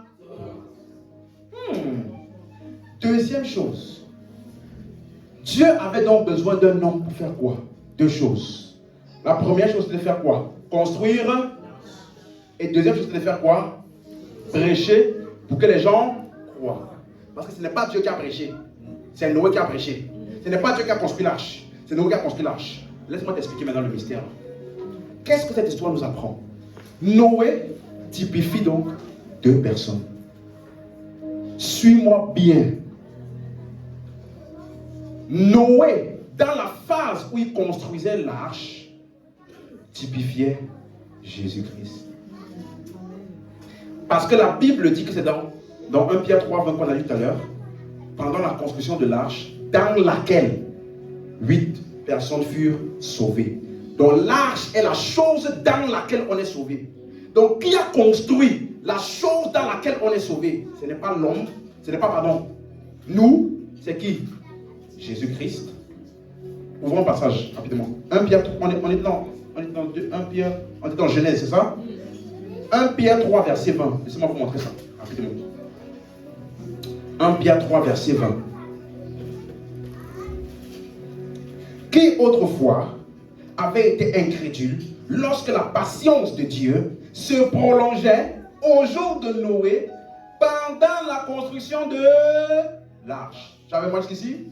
Deuxième chose, Dieu avait donc besoin d'un homme pour faire quoi? Deux choses. La première chose, c'était de faire quoi? Construire. Et deuxième chose, c'était de faire quoi? Prêcher pour que les gens croient. Parce que ce n'est pas Dieu qui a prêché, c'est Noé qui a prêché. Ce n'est pas Dieu qui a construit l'arche, c'est Noé qui a construit l'arche. Laisse-moi t'expliquer maintenant le mystère. Qu'est-ce que cette histoire nous apprend? Noé typifie donc deux personnes. Suis-moi bien. Noé, dans la phase où il construisait l'arche, typifiait Jésus-Christ. Parce que la Bible dit que c'est dans 1 Pierre 3, 20 qu'on a lu tout à l'heure, pendant la construction de l'arche, dans laquelle 8 personnes furent sauvées. Donc l'arche est la chose dans laquelle on est sauvé. Donc qui a construit la chose dans laquelle on est sauvé? Ce n'est pas l'homme, ce n'est pas, pardon, nous, c'est qui? Jésus-Christ. Ouvrons le passage rapidement. 1 Pierre, on est dans Genèse, c'est ça? 1 Pierre 3, verset 20. Laissez-moi vous montrer ça rapidement. 1 Pierre 3, verset 20. Qui autrefois avait été incrédule lorsque la patience de Dieu se prolongeait au jour de Noé pendant la construction de l'arche. J'avais moi jusqu'ici?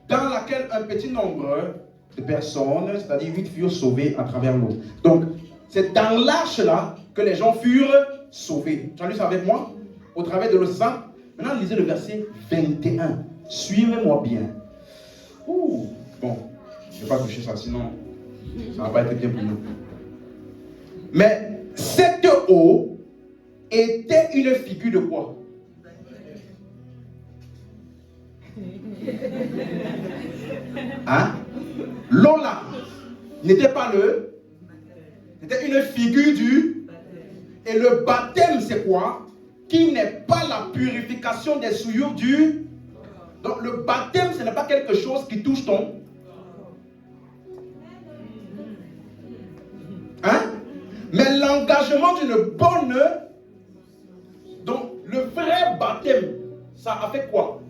Dans laquelle un petit nombre de personnes, c'est-à-dire 8 furent sauvées à travers l'eau. Donc, c'est dans l'arche là que les gens furent sauvés. Tu as lu ça avec moi? Au travers de l'eau, c'est ça? Maintenant, lisez le verset 21. Suivez-moi bien. Ouh, bon, je ne vais pas toucher ça, sinon ça ne va pas être bien pour nous. Mais cette eau était une figure de quoi? Hein? L'eau là, n'était pas le... C'était une figure du... Et le baptême, c'est quoi? Qui n'est pas la purification des souillures du... Donc le baptême, ce n'est pas quelque chose qui touche ton... Hein? Mais l'engagement d'une bonne... Donc le vrai baptême, ça a fait quoi?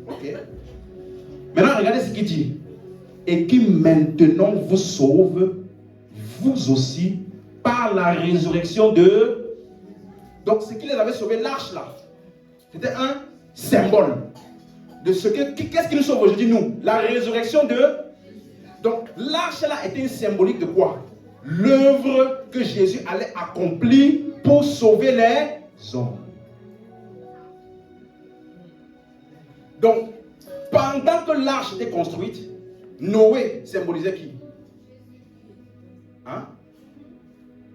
Ok. Maintenant, regardez ce qu'il dit. Et qui maintenant vous sauve, vous aussi, par la résurrection de... Donc, ce qui les avait sauvés, l'arche là, c'était un symbole de ce que... Qu'est-ce qui nous sauve aujourd'hui, nous? La résurrection de... Donc, l'arche là était une symbolique de quoi? L'œuvre que Jésus allait accomplir pour sauver les hommes. Donc, pendant que l'arche était construite, Noé symbolisait qui? Hein?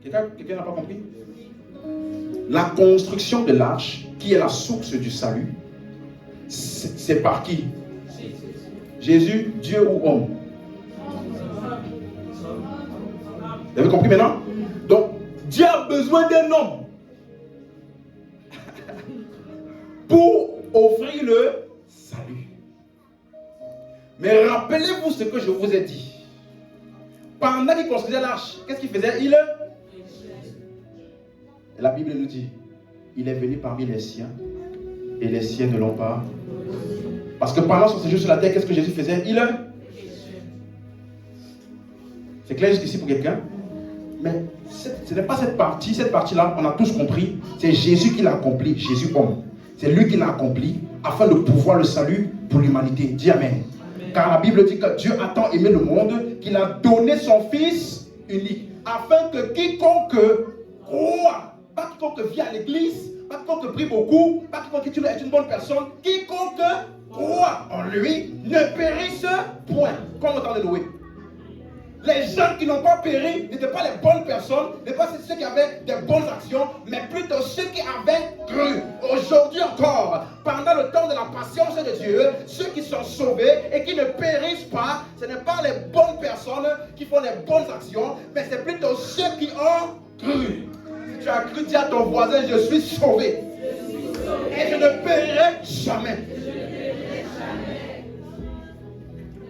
Quelqu'un n'a pas compris? La construction de l'arche, qui est la source du salut, c'est par qui? Jésus, Dieu ou homme? Vous avez compris maintenant? Donc, Dieu a besoin d'un homme pour offrir le salut. Mais rappelez-vous ce que je vous ai dit. Pendant qu'il construisait l'arche, qu'est-ce qu'il faisait? Et la Bible nous dit, il est venu parmi les siens, et les siens ne l'ont pas. Parce que pendant son séjour sur la terre, qu'est-ce que Jésus faisait? C'est clair jusqu'ici pour quelqu'un? Mais ce n'est pas cette partie-là, on a tous compris, c'est Jésus qui l'a accompli, Jésus homme. C'est lui qui l'a accompli, afin de pouvoir le salut pour l'humanité. Dis Amen. Car la Bible dit que Dieu a tant aimé le monde qu'il a donné son Fils unique, afin que quiconque croit, pas quiconque vit à l'église, pas quiconque prie beaucoup, pas quiconque est une bonne personne, quiconque croit en lui ne périsse point. Comme au temps de Noé. Les gens qui n'ont pas péri n'étaient pas les bonnes personnes, n'étaient pas ceux qui avaient des bonnes actions, mais plutôt ceux qui avaient cru. Aujourd'hui encore, pendant le temps de la patience de Dieu, ceux qui sont sauvés et qui ne périssent pas, ce n'est pas les bonnes personnes qui font les bonnes actions, mais c'est plutôt ceux qui ont cru. Si tu as cru, dis à ton voisin, je suis sauvé. Et je ne périrai jamais.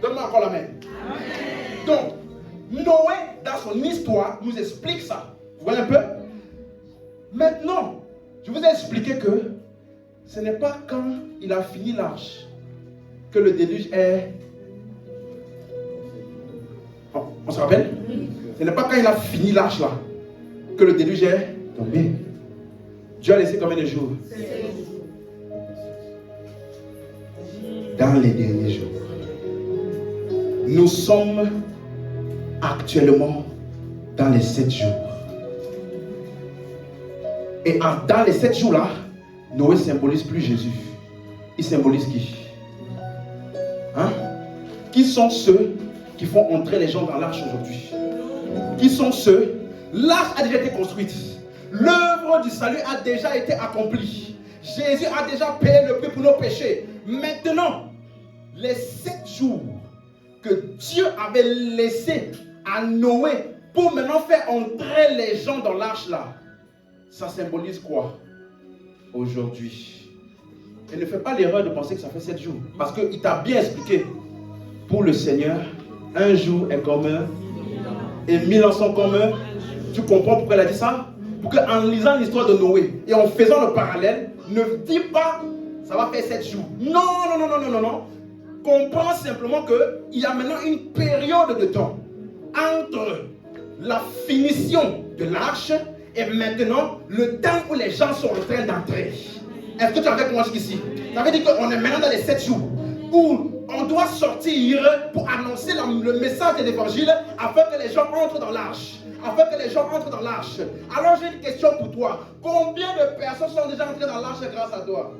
Donne-moi encore la main. Donc, Noé, dans son histoire, nous explique ça. Vous voyez un peu? Maintenant, je vous ai expliqué que ce n'est pas quand il a fini l'arche que le déluge est... On se rappelle? Ce n'est pas quand il a fini l'arche là que le déluge est tombé. Dieu a laissé combien de jours? Dans les derniers jours. Nous sommes actuellement dans les 7 jours. Et dans les 7 jours-là, Noé symbolise plus Jésus. Il symbolise qui? Hein? Qui sont ceux qui font entrer les gens dans l'arche aujourd'hui? Qui sont ceux? L'arche a déjà été construite. L'œuvre du salut a déjà été accomplie. Jésus a déjà payé le prix pour nos péchés. Maintenant, les 7 jours que Dieu avait laissé à Noé pour maintenant faire entrer les gens dans l'arche là, ça symbolise quoi aujourd'hui? Et ne fais pas l'erreur de penser que ça fait 7 jours, parce qu'il t'a bien expliqué. Pour le Seigneur, un jour est comme un, et 1000 ans sont comme un. Tu comprends pourquoi il a dit ça? Pour qu'en lisant l'histoire de Noé et en faisant le parallèle, ne dis pas ça va faire 7 jours. Non. Comprends simplement qu'il y a maintenant une période de temps entre la finition de l'arche et maintenant le temps où les gens sont en train d'entrer. Est-ce que tu es avec moi jusqu'ici? Ça veut dire qu'on est maintenant dans les 7 jours où on doit sortir pour annoncer le message de l'évangile afin que les gens entrent dans l'arche. Alors j'ai une question pour toi. Combien de personnes sont déjà entrées dans l'arche grâce à toi?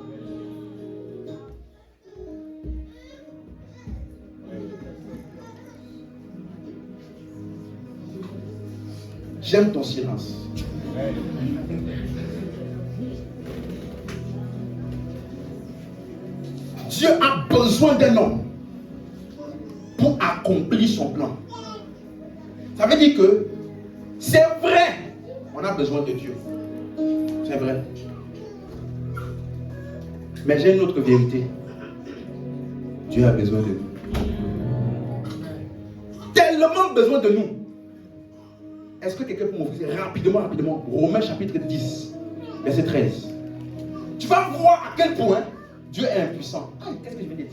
J'aime ton silence. Dieu a besoin d'un homme pour accomplir son plan. Ça veut dire que c'est vrai, on a besoin de Dieu. C'est vrai. Mais j'ai une autre vérité. Dieu a besoin de nous. Tellement besoin de nous. Est-ce que quelqu'un peut m'offrir rapidement, Romains chapitre 10, verset 13. Tu vas voir à quel point Dieu est impuissant. Qu'est-ce que je viens de dire?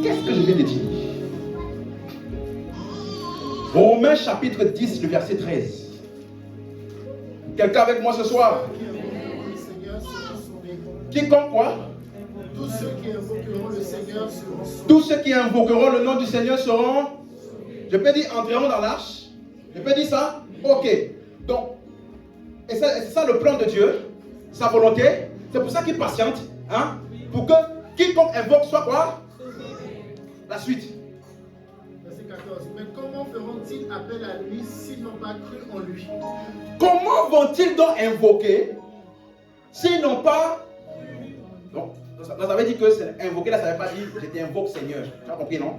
Qu'est-ce que je viens de dire? Romains chapitre 10, le verset 13. Quelqu'un avec moi ce soir? Quiconque quoi? Tous ceux qui invoqueront le Seigneur seront sauvés. Tous ceux qui invoqueront le nom du Seigneur seront. Je peux dire entreront dans l'arche. Je peux dire ça? Ok. Donc, et c'est ça le plan de Dieu, sa volonté. C'est pour ça qu'il patiente. Hein? Pour que quiconque invoque soit quoi? La suite. Verset 14. Mais comment feront-ils appel à lui s'ils n'ont pas cru en lui? Comment vont-ils donc invoquer s'ils n'ont pas. Donc, ça veut dire que c'est invoquer là, ça ne veut pas dire je t'invoque Seigneur. Tu as compris, non?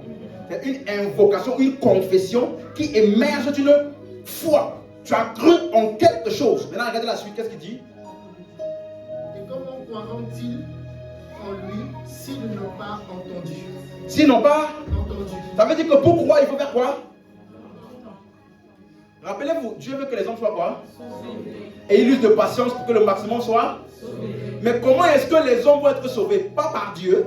C'est une invocation, une confession qui émerge d'une foi. Tu as cru en quelque chose. Maintenant, regardez la suite. Qu'est-ce qu'il dit? Et comment croiront-ils en lui s'ils n'ont pas entendu? S'ils n'ont pas Entendu. Ça veut dire que pour croire, il faut faire quoi? Rappelez-vous, Dieu veut que les hommes soient quoi? Et il use de patience pour que le maximum soit. Mais comment est-ce que les hommes vont être sauvés? Pas par Dieu.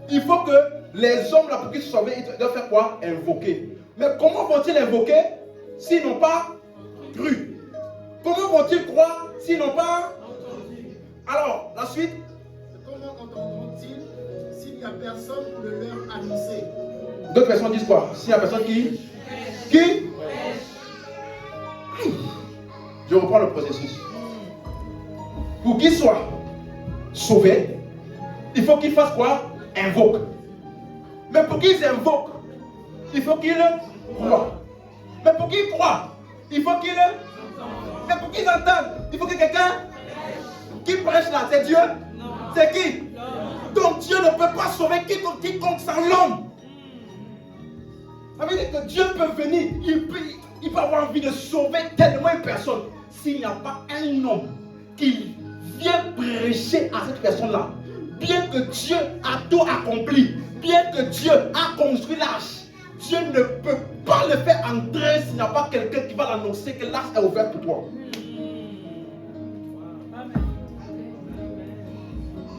Il faut que les hommes, là, pour qu'ils soient sauvés, ils doivent faire quoi? Invoquer. Mais comment vont-ils invoquer s'ils n'ont pas cru? Comment vont-ils croire s'ils n'ont pas entendu? Alors, la suite. Comment entendront-ils s'il n'y a personne pour le leur annoncer? D'autres personnes disent quoi? S'il n'y a personne qui? Je reprends le processus. Pour qu'ils soient sauvés, il faut qu'ils fassent quoi? Invoquent. Mais pour qu'ils invoquent, il faut qu'ils croient. Mais pour qu'ils croient, il faut qu'ils. Mais pour qu'ils entendent, il faut que quelqu'un qui prêche là, c'est Dieu? C'est qui? Donc Dieu ne peut pas sauver quiconque sans l'homme. Ça veut dire que Dieu peut venir, il peut avoir envie de sauver tellement une personne. S'il n'y a pas un homme qui vient prêcher à cette personne-là, bien que Dieu a tout accompli, bien que Dieu a construit l'arche, Dieu ne peut pas le faire entrer s'il n'y a pas quelqu'un qui va l'annoncer que l'arche est ouverte pour toi.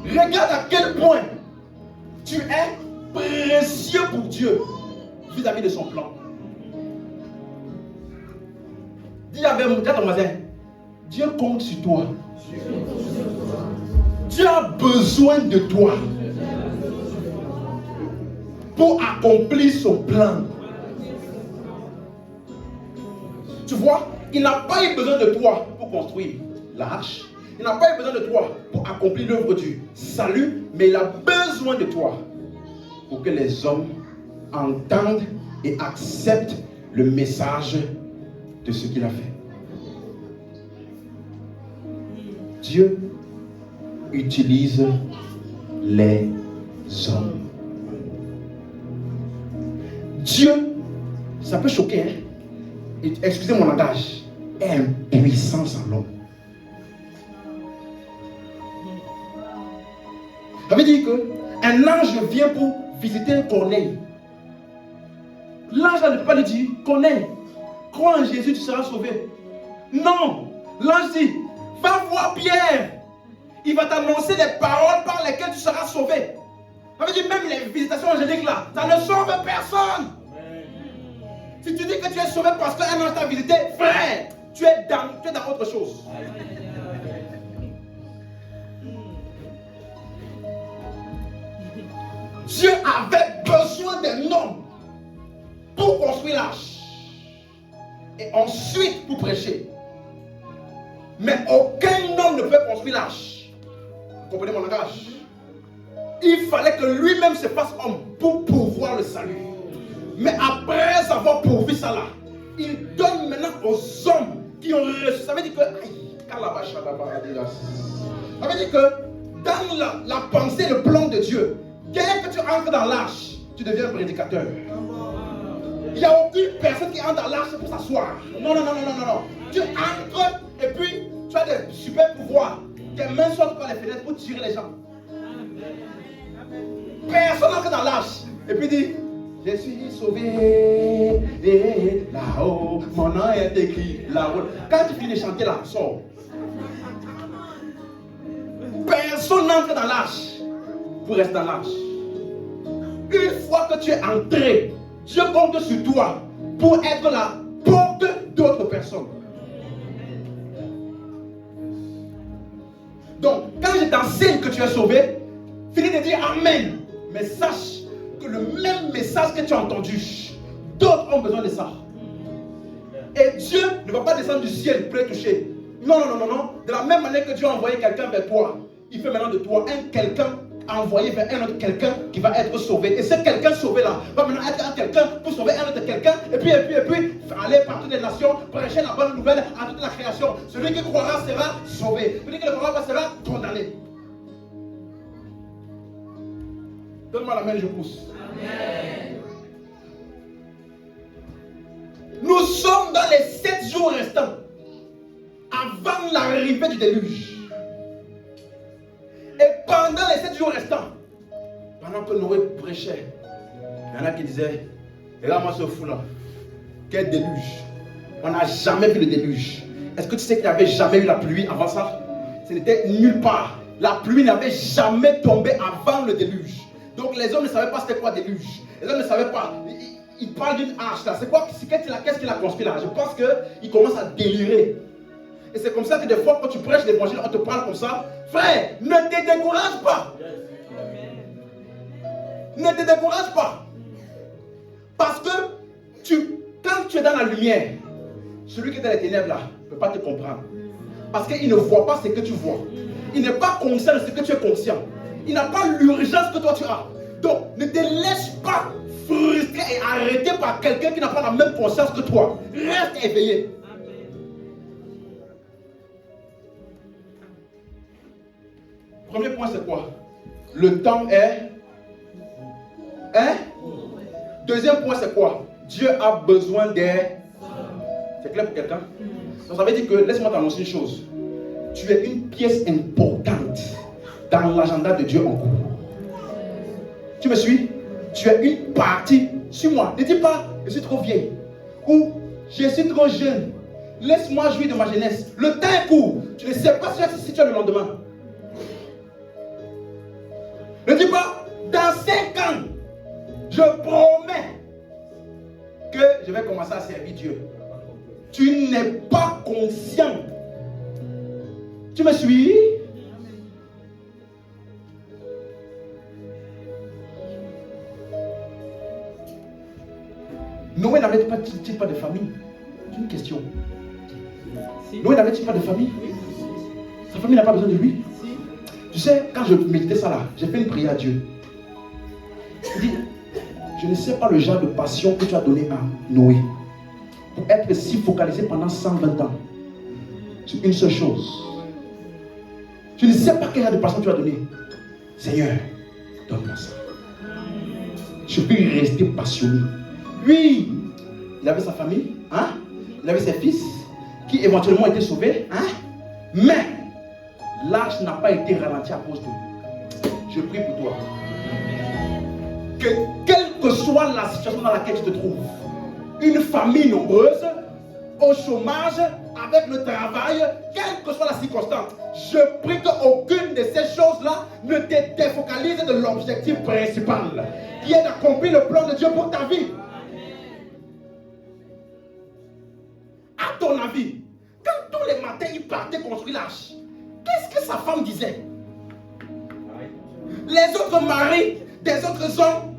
Regarde à quel point tu es précieux pour Dieu vis-à-vis de son plan. Dis à ton voisin, Dieu compte sur toi. Dieu a besoin de toi pour accomplir son plan. Tu vois, il n'a pas eu besoin de toi pour construire l'arche. Il n'a pas eu besoin de toi pour accomplir l'œuvre du salut, mais il a besoin de toi pour que les hommes entendent et acceptent le message de ce qu'il a fait. Dieu utilise les hommes. Dieu, ça peut choquer, hein? Excusez mon langage, est impuissant sans l'homme. Ça veut dire qu'un ange vient pour visiter Corneille. L'ange ne peut pas lui dire, Corneille, crois en Jésus, tu seras sauvé. Non, l'ange dit, va voir Pierre. Il va t'annoncer les paroles par lesquelles tu seras sauvé. Ça veut dire même les visitations angéliques là, ça ne sauve personne. Si tu dis que tu es sauvé parce qu'un ange t'a visité, frère, tu es dans autre chose. Dieu avait besoin d'un homme pour construire l'arche et ensuite pour prêcher. Mais aucun homme ne peut construire l'arche. Vous comprenez mon langage? Il fallait que lui-même se fasse homme pour pouvoir le salut. Mais après avoir pourvu ça là, il donne maintenant aux hommes qui ont reçu. Ça veut dire que ça veut dire que dans la pensée, le plan de Dieu, Dès que tu entres dans l'arche, tu deviens prédicateur. Il n'y a aucune personne qui entre dans l'arche pour s'asseoir. Non. Tu entres et puis tu as des super pouvoirs. Tes mains sortent par les fenêtres pour tirer les gens. Personne n'entre dans l'arche et puis dit, je suis sauvé là-haut, mon nom est écrit là-haut. Quand tu finis de chanter là, sors. Personne n'entre dans l'arche pour rester dans l'arche. Une fois que tu es entré, Dieu compte sur toi pour être la porte d'autres personnes. Donc, quand je t'enseigne que tu es sauvé, finis de dire Amen. Mais sache que le même message que tu as entendu, d'autres ont besoin de ça. Et Dieu ne va pas descendre du ciel pour les toucher. Non. De la même manière que Dieu a envoyé quelqu'un vers toi, il fait maintenant de toi un quelqu'un envoyé vers un autre quelqu'un qui va être sauvé. Et ce quelqu'un sauvé là va maintenant être un quelqu'un pour sauver un autre quelqu'un. Et puis, aller partout des nations, prêcher la bonne nouvelle à toute la création. Celui qui croira sera sauvé. Celui qui ne croira pas sera condamné. Donne-moi la main, je pousse. Amen. Nous sommes dans les 7 jours restants avant l'arrivée du déluge. Et pendant les 7 jours restants, pendant que Noé prêchait, il y en a qui disaient, regarde-moi ce fou là, quel déluge. On n'a jamais vu le déluge. Est-ce que tu sais qu'il n'y avait jamais eu la pluie avant ça? Ce n'était nulle part. La pluie n'avait jamais tombé avant le déluge. Donc les hommes ne savaient pas c'était quoi déluge. Les hommes ne savaient pas. Ils parlent d'une arche là. C'est quoi? Qu'est-ce qu'il a construit là? Je pense qu'il commence à délirer. Et c'est comme ça que des fois quand tu prêches l'évangile, on te parle comme ça. Frère, ne te décourage pas. Ne te décourage pas. Parce que quand tu es dans la lumière, celui qui est dans les ténèbres là ne peut pas te comprendre. Parce qu'il ne voit pas ce que tu vois. Il n'est pas conscient de ce que tu es conscient. Il n'a pas l'urgence que toi tu as. Donc, ne te laisse pas frustrer et arrêter par quelqu'un qui n'a pas la même conscience que toi. Reste éveillé. Premier point, c'est quoi? Le temps est... Deuxième point, c'est quoi? Dieu a besoin des... C'est clair pour quelqu'un? Donc, ça veut dire que, laisse-moi t'annoncer une chose. Tu es une pièce importante dans l'agenda de Dieu en cours. Tu me suis? Tu es une partie. Suis-moi. Ne dis pas, je suis trop vieille. Ou, je suis trop jeune. Laisse-moi jouir de ma jeunesse. Le temps est court. Tu ne sais pas si tu as le lendemain. Ne dis pas, dans 5 ans, je promets que je vais commencer à servir Dieu. Tu n'es pas conscient. Tu me suis? Noé n'avait-il pas de famille? C'est une question. Noé n'avait-il pas de famille? Sa famille n'a pas besoin de lui? Tu sais, quand je méditais ça là, j'ai fait une prière à Dieu. Je dis, je ne sais pas le genre de passion que tu as donné à Noé pour être si focalisé pendant 120 ans sur une seule chose. Je ne sais pas quel genre de passion tu as donné. Seigneur, donne-moi ça. Je peux rester passionné. Lui, il avait sa famille, hein? Il avait ses fils qui éventuellement étaient sauvés, hein? Mais l'arche n'a pas été ralentie à cause d'eux. Je prie pour toi. Que quelle que soit la situation dans laquelle tu te trouves, une famille nombreuse, au chômage, avec le travail, quelle que soit la circonstance, je prie qu'aucune de ces choses-là ne te défocalise de l'objectif principal, qui est d'accomplir le plan de Dieu pour ta vie. À ton avis, quand tous les matins il partait construire l'arche, qu'est-ce que sa femme disait? Les autres maris des autres hommes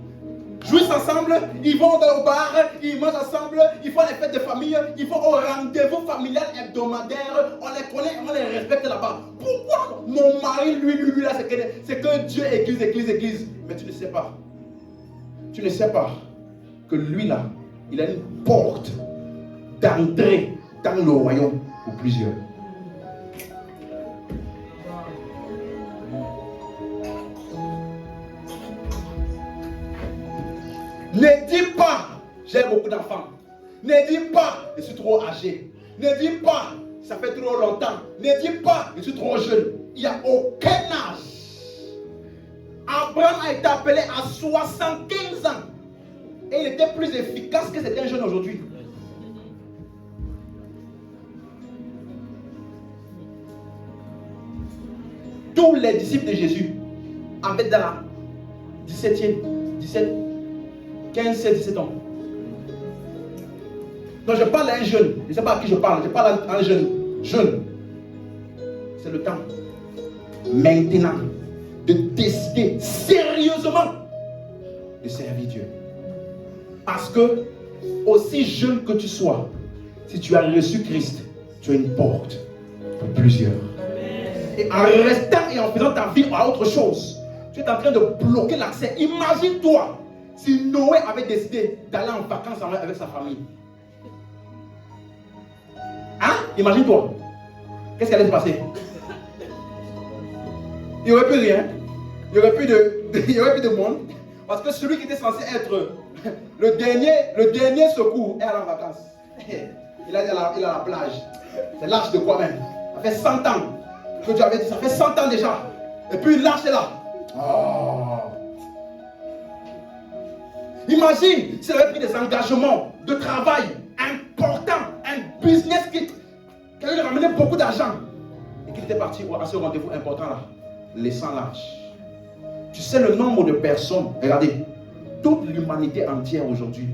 jouissent ensemble, ils vont au bar, ils mangent ensemble, ils font les fêtes de famille, ils vont au rendez-vous familial hebdomadaire, on les connaît, on les respecte là-bas. Pourquoi mon mari, lui là, c'est que Dieu église. Mais tu ne sais pas. Tu ne sais pas que lui là, il a une porte d'entrée dans le royaume pour plusieurs. Ne dis pas, j'ai beaucoup d'enfants. Ne dis pas, je suis trop âgé. Ne dis pas, ça fait trop longtemps. Ne dis pas, je suis trop jeune. Il n'y a aucun âge. Abraham a été appelé à 75 ans. Et il était plus efficace que certains jeunes aujourd'hui. Tous les disciples de Jésus avaient dans la 17, 15, 16, 17 ans. Donc je parle à un jeune. Je ne sais pas à qui je parle. Je parle à un jeune. Jeune. C'est le temps. Maintenant, de décider sérieusement de servir Dieu. Parce que, aussi jeune que tu sois, si tu as reçu Christ, tu as une porte pour plusieurs. Et en restant et en faisant ta vie à autre chose, tu es en train de bloquer l'accès. Imagine-toi si Noé avait décidé d'aller en vacances avec sa famille. Hein? Imagine-toi. Qu'est-ce qui allait se passer? Il n'y aurait plus rien. Il n'y aurait plus de monde. Parce que celui qui était censé être le dernier secours est allé en vacances. Il a la plage. C'est l'arche de quoi même? Ça fait 100 ans que tu avais dit. Ça fait 100 ans déjà. Et puis l'arche est là. Oh. Imagine s'il avait pris des engagements de travail importants, un business qui allait lui ramener beaucoup d'argent et qu'il était parti à ce rendez-vous important là, laissant l'arche. Tu sais le nombre de personnes, regardez, toute l'humanité entière aujourd'hui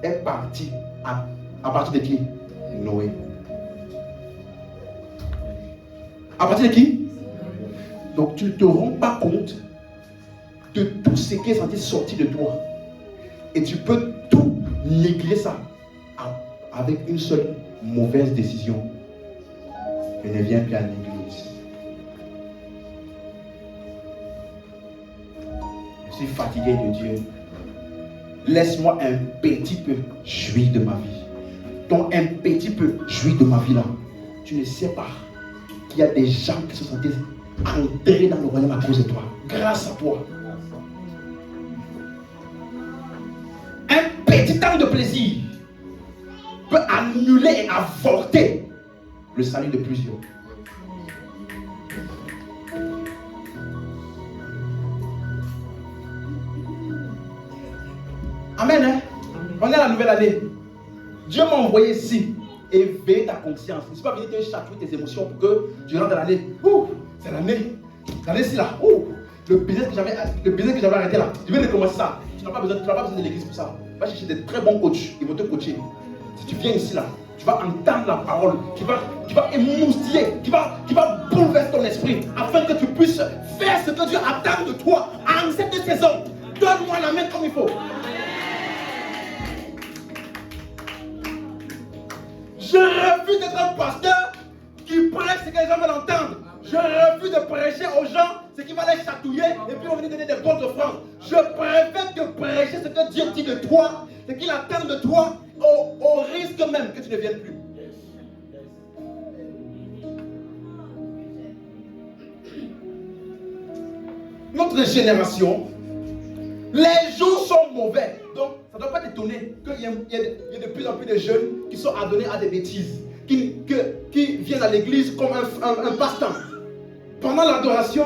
est partie à partir de qui? Noé. À partir de qui? Donc tu ne te rends pas compte de tout ce qui est censé sortir de toi. Et tu peux tout négliger ça avec une seule mauvaise décision. Je ne viens plus à l'église. Je suis fatigué de Dieu. Laisse-moi un petit peu jouir de ma vie. Donc un petit peu jouir de ma vie là. Tu ne sais pas qu'il y a des gens qui se sont entrés dans le royaume à cause de toi. Grâce à toi. Un petit temps de plaisir peut annuler et avorter le salut de plusieurs. Amen, hein? On est à la nouvelle année. Dieu m'a envoyé ici. Éveille ta conscience. Je ne suis pas venu te chatouiller tes émotions pour que tu rentres dans l'année. C'est l'année. L'année-ci là. Le business que j'avais arrêté là. Je viens de commencer ça. Tu n'as pas besoin de l'église pour ça. Va chercher des très bons coachs. Ils vont te coacher. Si tu viens ici là, tu vas entendre la parole qui va émoustiller, qui va bouleverser ton esprit afin que tu puisses faire ce que Dieu attend de toi en cette saison. Donne-moi la main comme il faut. Je refuse d'être un pasteur qui prêche ce que les gens veulent entendre. Je refuse de prêcher aux gens ce qui va les chatouiller et puis on va venir donner des bonnes offranses. Je préfère te prêcher ce que Dieu dit de toi, ce qu'il attend de toi, au risque même que tu ne viennes plus. Notre génération, les jours sont mauvais. Donc, ça ne doit pas t'étonner qu'il y ait de plus en plus de jeunes qui sont adonnés à des bêtises, qui viennent à l'église comme un passe-temps. Pendant l'adoration,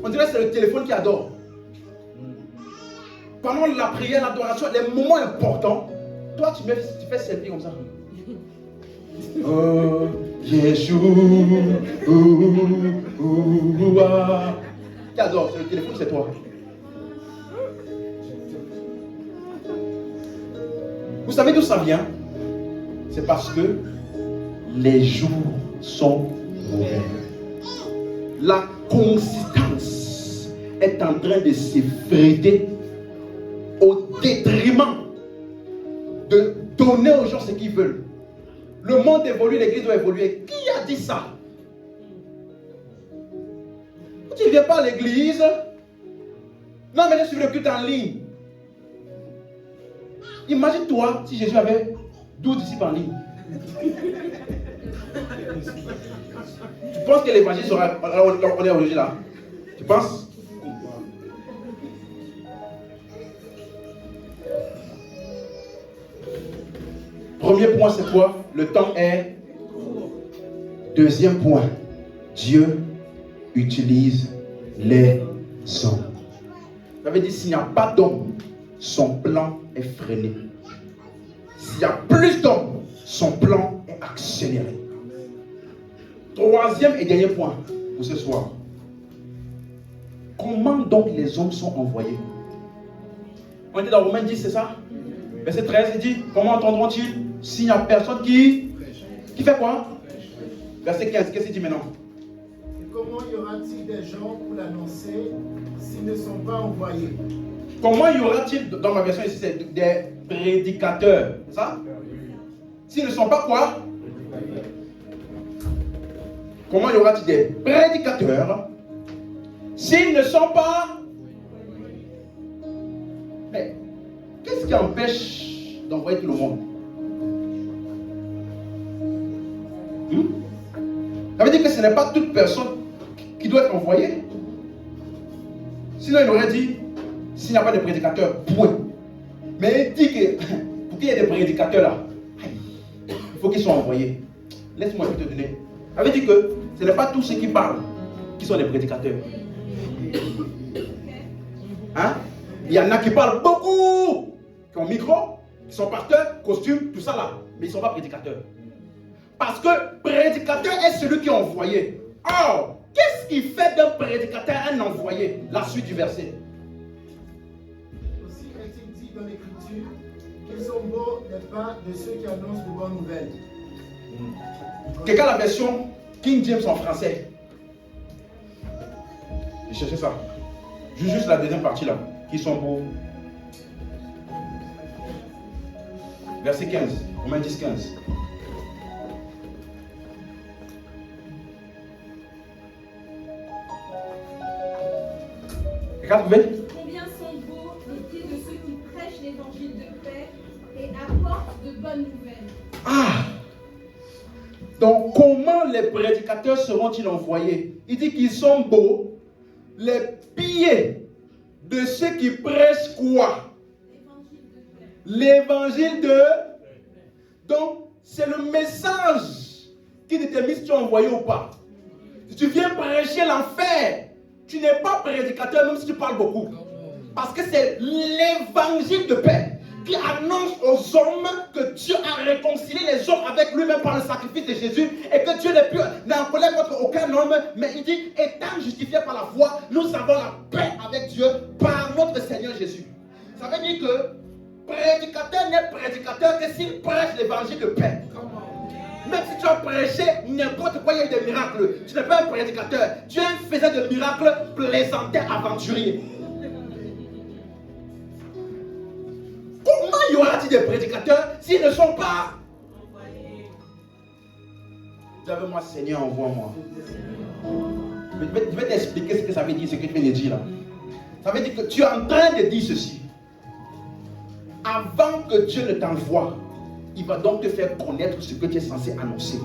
on dirait que c'est le téléphone qui adore. Pendant la prière, l'adoration, les moments importants, toi tu fais selfie comme ça. Oh, Yeshua, qui adore, c'est le téléphone, c'est toi. Vous savez d'où ça vient? C'est parce que les jours sont mauvais. La consistance est en train de s'effriter au détriment de donner aux gens ce qu'ils veulent. Le monde évolue, l'église doit évoluer. Qui a dit ça? Tu ne viens pas à l'église? Non, mais je suis le culte en ligne. Imagine-toi si Jésus avait 12 disciples en ligne. Tu penses que l'évangile sera... On est aujourd'hui là. Tu penses? Premier point, c'est quoi? Le temps est. Deuxième point, Dieu utilise les hommes. Ça veut dire s'il n'y a pas d'homme, son plan est freiné. S'il y a plus d'hommes, son plan est accéléré. Troisième et dernier point pour ce soir. Comment donc les hommes sont envoyés? On était dans Romains 10, c'est ça? Verset 13, il dit, comment entendront-ils s'il n'y a personne qui fait quoi? Verset 15, qu'est-ce qu'il dit maintenant? Et comment y aura-t-il des gens pour l'annoncer s'ils ne sont pas envoyés? Comment y aura-t-il, dans ma version ici, c'est des prédicateurs, c'est ça? S'ils ne sont pas quoi? Comment y aura-t-il des prédicateurs s'ils ne sont pas? Mais qu'est-ce qui empêche d'envoyer tout le monde? Ça veut dire que ce n'est pas toute personne qui doit être envoyée. Sinon, il aurait dit, s'il n'y a pas de prédicateurs, point. Mais il dit que pour qu'il y ait des prédicateurs là, il faut qu'ils soient envoyés. Laisse-moi te donner. Ça veut dire que ce n'est pas tous ceux qui parlent qui sont des prédicateurs. Hein? Il y en a qui parlent beaucoup, qui ont micro, qui sont pasteurs, costumes, tout ça là, mais ils ne sont pas prédicateurs. Parce que prédicateur est celui qui est envoyé. Or, qu'est-ce qui fait d'un prédicateur un envoyé? La suite du verset. Aussi est-il dit dans l'Écriture qu'ils sont beaux les pas de ceux qui annoncent de bonnes nouvelles. Quelqu'un a la version King James en français? J'ai cherché ça. Juste la deuxième partie là. Qui sont beaux. Verset 15. Romains 10, 15. Combien sont beaux les pieds de ceux qui prêchent l'évangile de paix et apportent de bonnes nouvelles. Ah! Donc comment les prédicateurs seront-ils envoyés? Il dit qu'ils sont beaux, les pieds de ceux qui prêchent quoi? L'évangile de... Donc c'est le message qui détermine si tu es envoyé ou pas. Si tu viens prêcher l'enfer, tu n'es pas prédicateur même si tu parles beaucoup. Parce que c'est l'évangile de paix qui annonce aux hommes que Dieu a réconcilié les hommes avec lui-même par le sacrifice de Jésus et que Dieu n'est en colère contre aucun homme, mais il dit, étant justifiés par la foi, nous avons la paix avec Dieu par notre Seigneur Jésus. Ça veut dire que prédicateur n'est prédicateur que s'il prêche l'évangile de paix. Même si tu as prêché n'importe quoi, il y a eu des miracles. Tu n'es pas un prédicateur. Tu es un faiseur de miracles, plaisantin, aventurier. Comment y aura-t-il des prédicateurs s'ils ne sont pas envoyés? Dis-moi, Seigneur, envoie-moi. Je vais t'expliquer ce que ça veut dire, ce que tu viens de dire là. Ça veut dire que tu es en train de dire ceci. Avant que Dieu ne t'envoie, il va donc te faire connaître ce que tu es censé annoncer.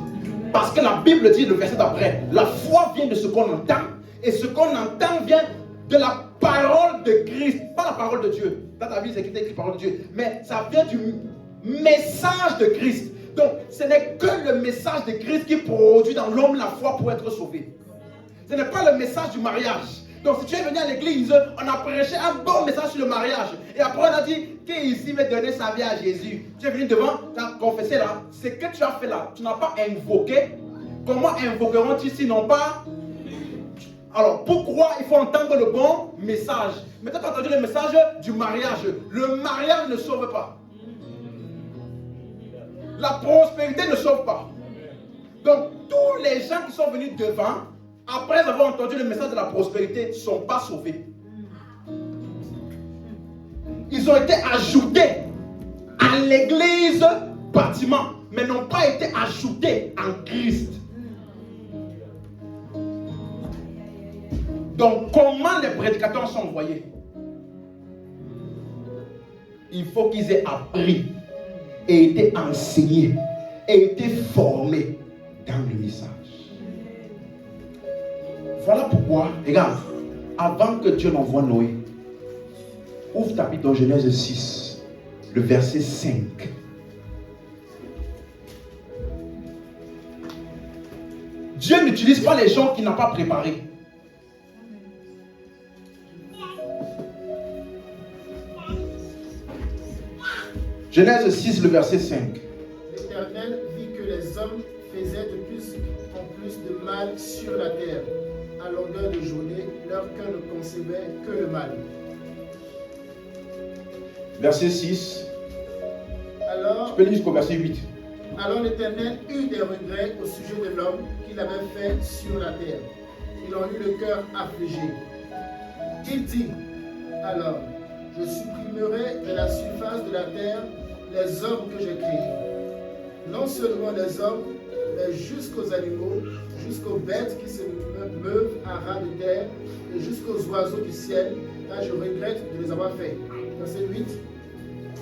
Parce que la Bible dit, le verset d'après, la foi vient de ce qu'on entend, et ce qu'on entend vient de la parole de Christ, pas la parole de Dieu. Dans ta vie, c'est écrit parole de Dieu, mais ça vient du message de Christ. Donc, ce n'est que le message de Christ qui produit dans l'homme la foi pour être sauvé. Ce n'est pas le message du mariage. Donc, si tu es venu à l'église, on a prêché un bon message sur le mariage. Et après, on a dit, qui ici veut donner sa vie à Jésus? Tu es venu devant, tu as confessé là. Ce que tu as fait là, tu n'as pas invoqué. Comment invoqueront-ils sinon pas? Alors, pourquoi il faut entendre le bon message? Maintenant, tu as entendu le message du mariage. Le mariage ne sauve pas. La prospérité ne sauve pas. Donc, tous les gens qui sont venus devant, après avoir entendu le message de la prospérité, ne sont pas sauvés. Ils ont été ajoutés à l'église bâtiment, mais n'ont pas été ajoutés en Christ. Donc, comment les prédicateurs sont envoyés? Il faut qu'ils aient appris et été enseignés et été formés dans le message. Voilà pourquoi, regarde, avant que Dieu n'envoie Noé, ouvre ta Bible dans Genèse 6, le verset 5. Dieu n'utilise pas les gens qu'il n'a pas préparés. Genèse 6, le verset 5. L'Éternel vit que les hommes faisaient de plus en plus de mal sur la terre. À longueur de journée, leur cœur ne concevait que le mal. Verset 6. Alors, Tu peux lire jusqu'au verset 8. alors l'Éternel eut des regrets au sujet de l'homme qu'il avait fait sur la terre. Il en eut le cœur affligé. Il dit, alors, je supprimerai de la surface de la terre les hommes que j'ai créés. Non seulement les hommes, mais jusqu'aux animaux, jusqu'aux bêtes qui se meuvent à ras de terre, et jusqu'aux oiseaux du ciel, car je regrette de les avoir faits. Verset 8.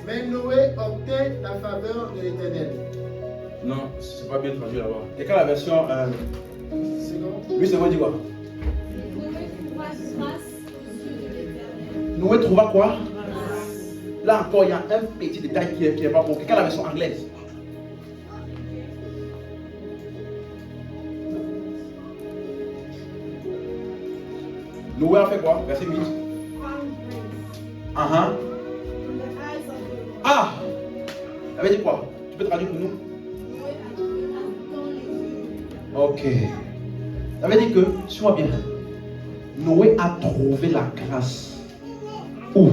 Mais Noé obtint la faveur de l'Éternel. Non, c'est pas bien traduit là-bas. Et quand la version. Second. Oui, c'est quoi, dit quoi? Noé trouva grâce aux yeux de l'Éternel. Noé trouva quoi? Là encore, il y a un petit détail qui n'est pas bon. Quelqu'un a la version anglaise. Noé a fait quoi? Verset 8. Ah, ah! Ça veut dire quoi? Tu peux traduire pour nous? Ok. Ça veut dire que, suis-moi bien. Noé a trouvé la grâce. Où?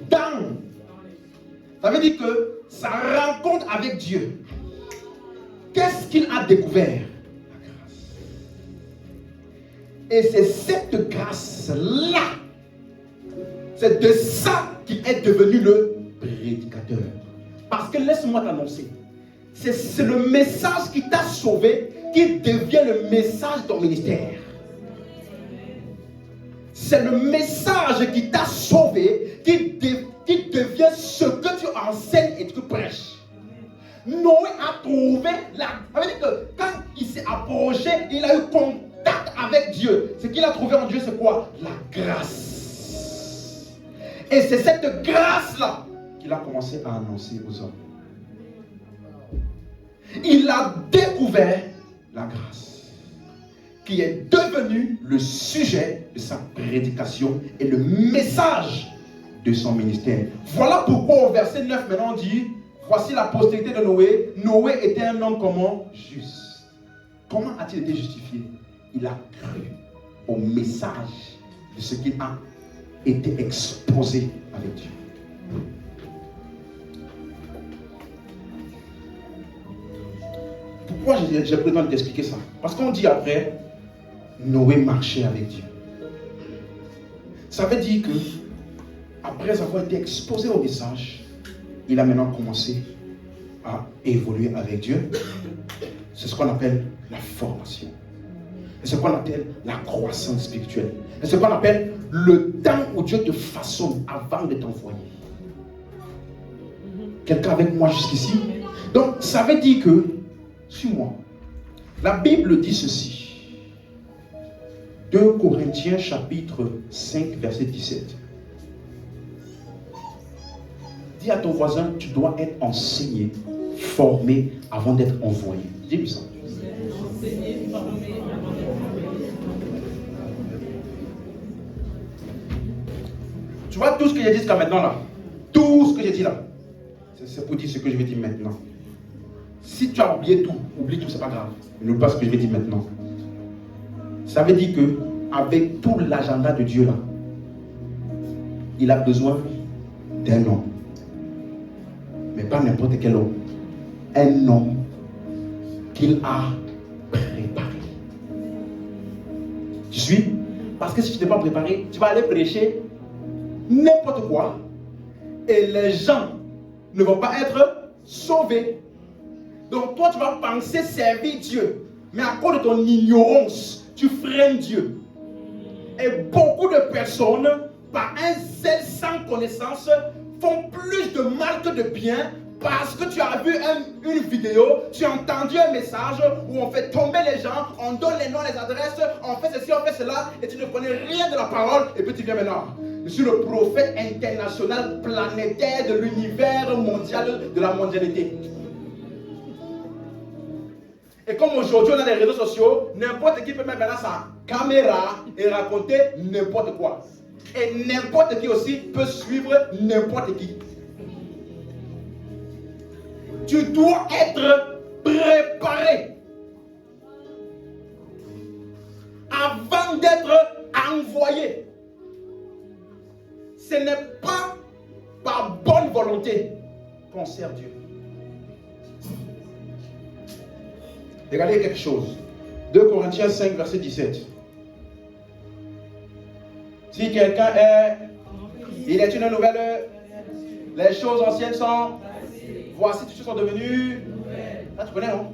Dans. Ça veut dire que sa rencontre avec Dieu. Qu'est-ce qu'il a découvert? La grâce. Et c'est cette grâce-là. C'est de ça qu'il est devenu le prédicateur. Parce que laisse-moi t'annoncer. C'est le message qui t'a sauvé qui devient le message de ton ministère. C'est le message qui t'a sauvé qui devient ce que tu enseignes et que tu prêches. Noé a trouvé la... Ça veut dire que quand il s'est approché, il a eu contact avec Dieu. Ce qu'il a trouvé en Dieu, c'est quoi? La grâce. Et c'est cette grâce-là qu'il a commencé à annoncer aux hommes. Il a découvert la grâce qui est devenue le sujet de sa prédication et le message de son ministère. Voilà pourquoi au verset 9 maintenant on dit, voici la postérité de Noé. Noé était un homme comment? Juste. Comment a-t-il été justifié? Il a cru au message de ce qu'il a été exposé avec Dieu. Pourquoi j'ai pris le temps d'expliquer ça? Parce qu'on dit après, Noé marchait avec Dieu. Ça veut dire que, après avoir été exposé au message, il a maintenant commencé à évoluer avec Dieu. C'est ce qu'on appelle la formation. C'est ce qu'on appelle la croissance spirituelle. C'est ce qu'on appelle le temps où Dieu te façonne avant de t'envoyer. Quelqu'un avec moi jusqu'ici? Donc, ça veut dire que, suis-moi, la Bible dit ceci. 2 Corinthiens chapitre 5 verset 17. Dis à ton voisin, tu dois être enseigné, formé avant d'être envoyé. Dis-lui ça. Tu vois tout ce que j'ai dit jusqu'à maintenant là. Tout ce que j'ai dit là. C'est pour dire ce que je vais dire maintenant. Si tu as oublié tout, oublie tout, c'est pas grave. N'oublie pas ce que je vais dire maintenant. Ça veut dire que avec tout l'agenda de Dieu là, il a besoin d'un homme. Mais pas n'importe quel homme. Un homme qu'il a préparé. Tu suis? Parce que si tu ne t'es pas préparé, tu vas aller prêcher n'importe quoi et les gens ne vont pas être sauvés. Donc toi, tu vas penser servir Dieu. Mais à cause de ton ignorance, tu freines Dieu. Et beaucoup de personnes, par un zèle sans connaissance, font plus de mal que de bien parce que tu as vu une vidéo, tu as entendu un message où on fait tomber les gens, on donne les noms, les adresses, on fait ceci, on fait cela, et tu ne connais rien de la parole, et puis tu viens maintenant. Je suis le prophète international planétaire de l'univers mondial, de la mondialité. Et comme aujourd'hui on a les réseaux sociaux, n'importe qui peut mettre maintenant sa caméra et raconter n'importe quoi. Et n'importe qui aussi peut suivre n'importe qui. Tu dois être préparé avant d'être envoyé. Ce n'est pas par bonne volonté qu'on sert Dieu. Regardez quelque chose. 2 Corinthiens 5, verset 17. Si quelqu'un est, il est une nouvelle, les choses anciennes sont, voici toutes choses sont devenues. Là, tu connais, non?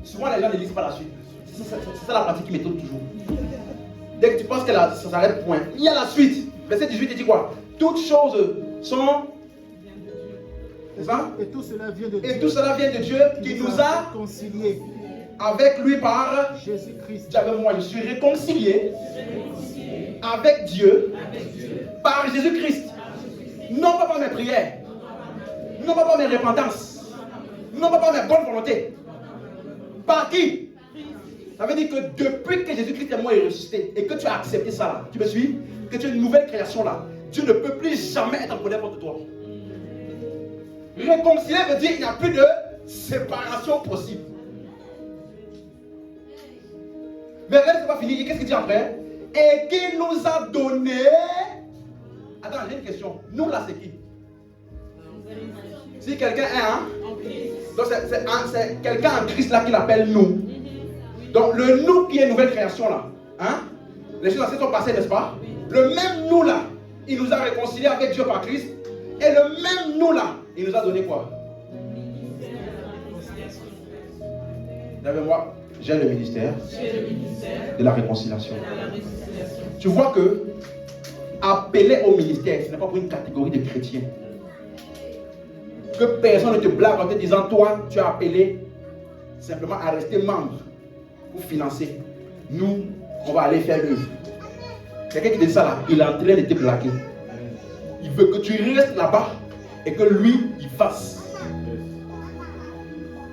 Souvent, les gens ne lisent pas la suite. C'est ça la pratique qui m'étonne toujours. Dès que tu penses que ça s'arrête, point. Il y a la suite. Verset 18, il dit quoi? Toutes choses sont. C'est ça? Et tout cela vient de Dieu. Et tout cela vient de Dieu qui nous a réconciliés avec lui par Jésus-Christ. Dis avec moi, je suis réconcilié avec Dieu par Jésus-Christ. Non pas par mes prières, non pas par mes repentances, non pas par mes bonnes volontés. Par qui? Ça veut dire que depuis que Jésus-Christ est mort et ressuscité et que tu as accepté ça là, tu me suis? Que tu es une nouvelle création là, Dieu ne peut plus jamais être en colère contre toi. Réconcilier veut dire qu'il n'y a plus de séparation possible. Mais regardez, c'est pas fini. Qu'est-ce qu'il dit après? Et qui nous a donné. Attends, j'ai une question. Nous là, c'est qui? Si quelqu'un est donc c'est quelqu'un en Christ là qui l'appelle nous. Donc le nous qui est une nouvelle création là. Hein? Les choses anciennes sont passées, n'est-ce pas? Le même nous là, il nous a réconciliés avec Dieu par Christ. Et le même nous là, il nous a donné quoi? Regardez moi. J'ai le ministère de la réconciliation. Tu vois que appeler au ministère, ce n'est pas pour une catégorie de chrétiens. Que personne ne te blague en te disant, toi, tu as appelé simplement à rester membre pour financer. Nous, on va aller faire l'œuvre. Quelqu'un qui dit ça là, il est en train de te blaguer. Il veut que tu restes là-bas et que lui, il fasse.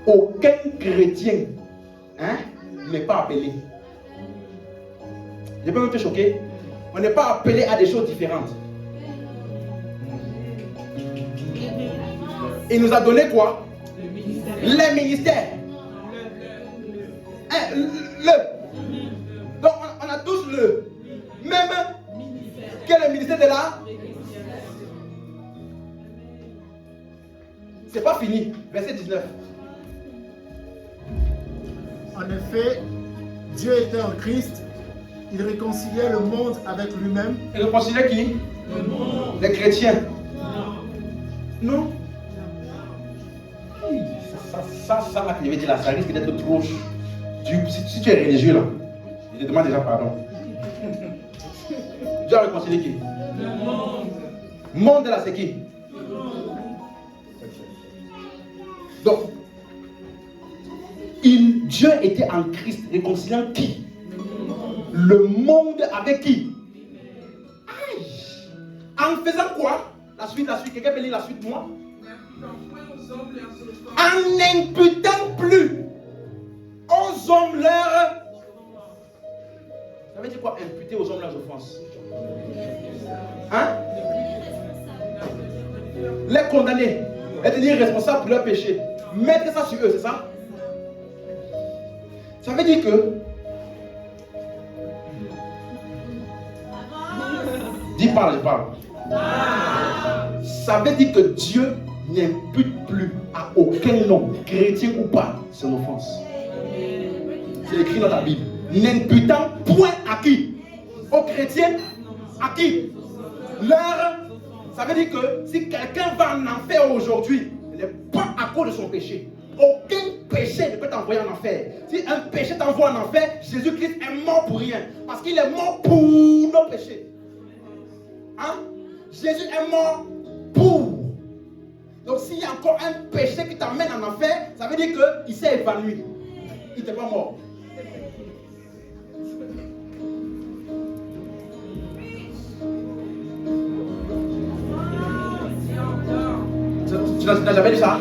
Aucun chrétien n'est pas appelé. Je peux même te choquer. On n'est pas appelé à des choses différentes. Il nous a donné quoi? Les ministères. Donc on a tous le même que le ministère de la. C'est pas fini. Verset 19. En effet, Dieu était en Christ, il réconciliait le monde avec lui-même. Il réconciliait qui? Le monde. Les chrétiens. Non. Ça là que je vais dire là, ça risque d'être trop dur. Si tu es religieux là, je te demande déjà pardon. Dieu a réconcilié qui? Le monde. Monde là, c'est qui? Donc, Dieu était en Christ, réconciliant qui? Le monde avec qui? Aïe! En faisant quoi? La suite, quelqu'un peut lire la suite, moi? En n'imputant plus aux hommes leurs. Ça veut dire quoi, imputer aux hommes leurs offenses? Hein? Les condamner, être tenir responsables pour leurs péchés. Mettre ça sur eux, c'est ça? Ça veut dire que. Dis parle, je parle. Ça veut dire que Dieu n'impute plus à aucun homme, chrétien ou pas, son offense. C'est écrit dans la Bible. N'imputant point à qui? Aux chrétiens? À qui? Leur. Ça veut dire que si quelqu'un va en enfer aujourd'hui, ce n'est pas à cause de son péché. Aucun péché ne peut t'envoyer en enfer. Si un péché t'envoie en enfer, Jésus-Christ est mort pour rien. Parce qu'il est mort pour nos péchés. Hein? Jésus est mort pour. Donc s'il y a encore un péché qui t'amène en enfer, ça veut dire qu'il s'est évanoui. Il n'était pas mort. Tu n'as jamais dit ça?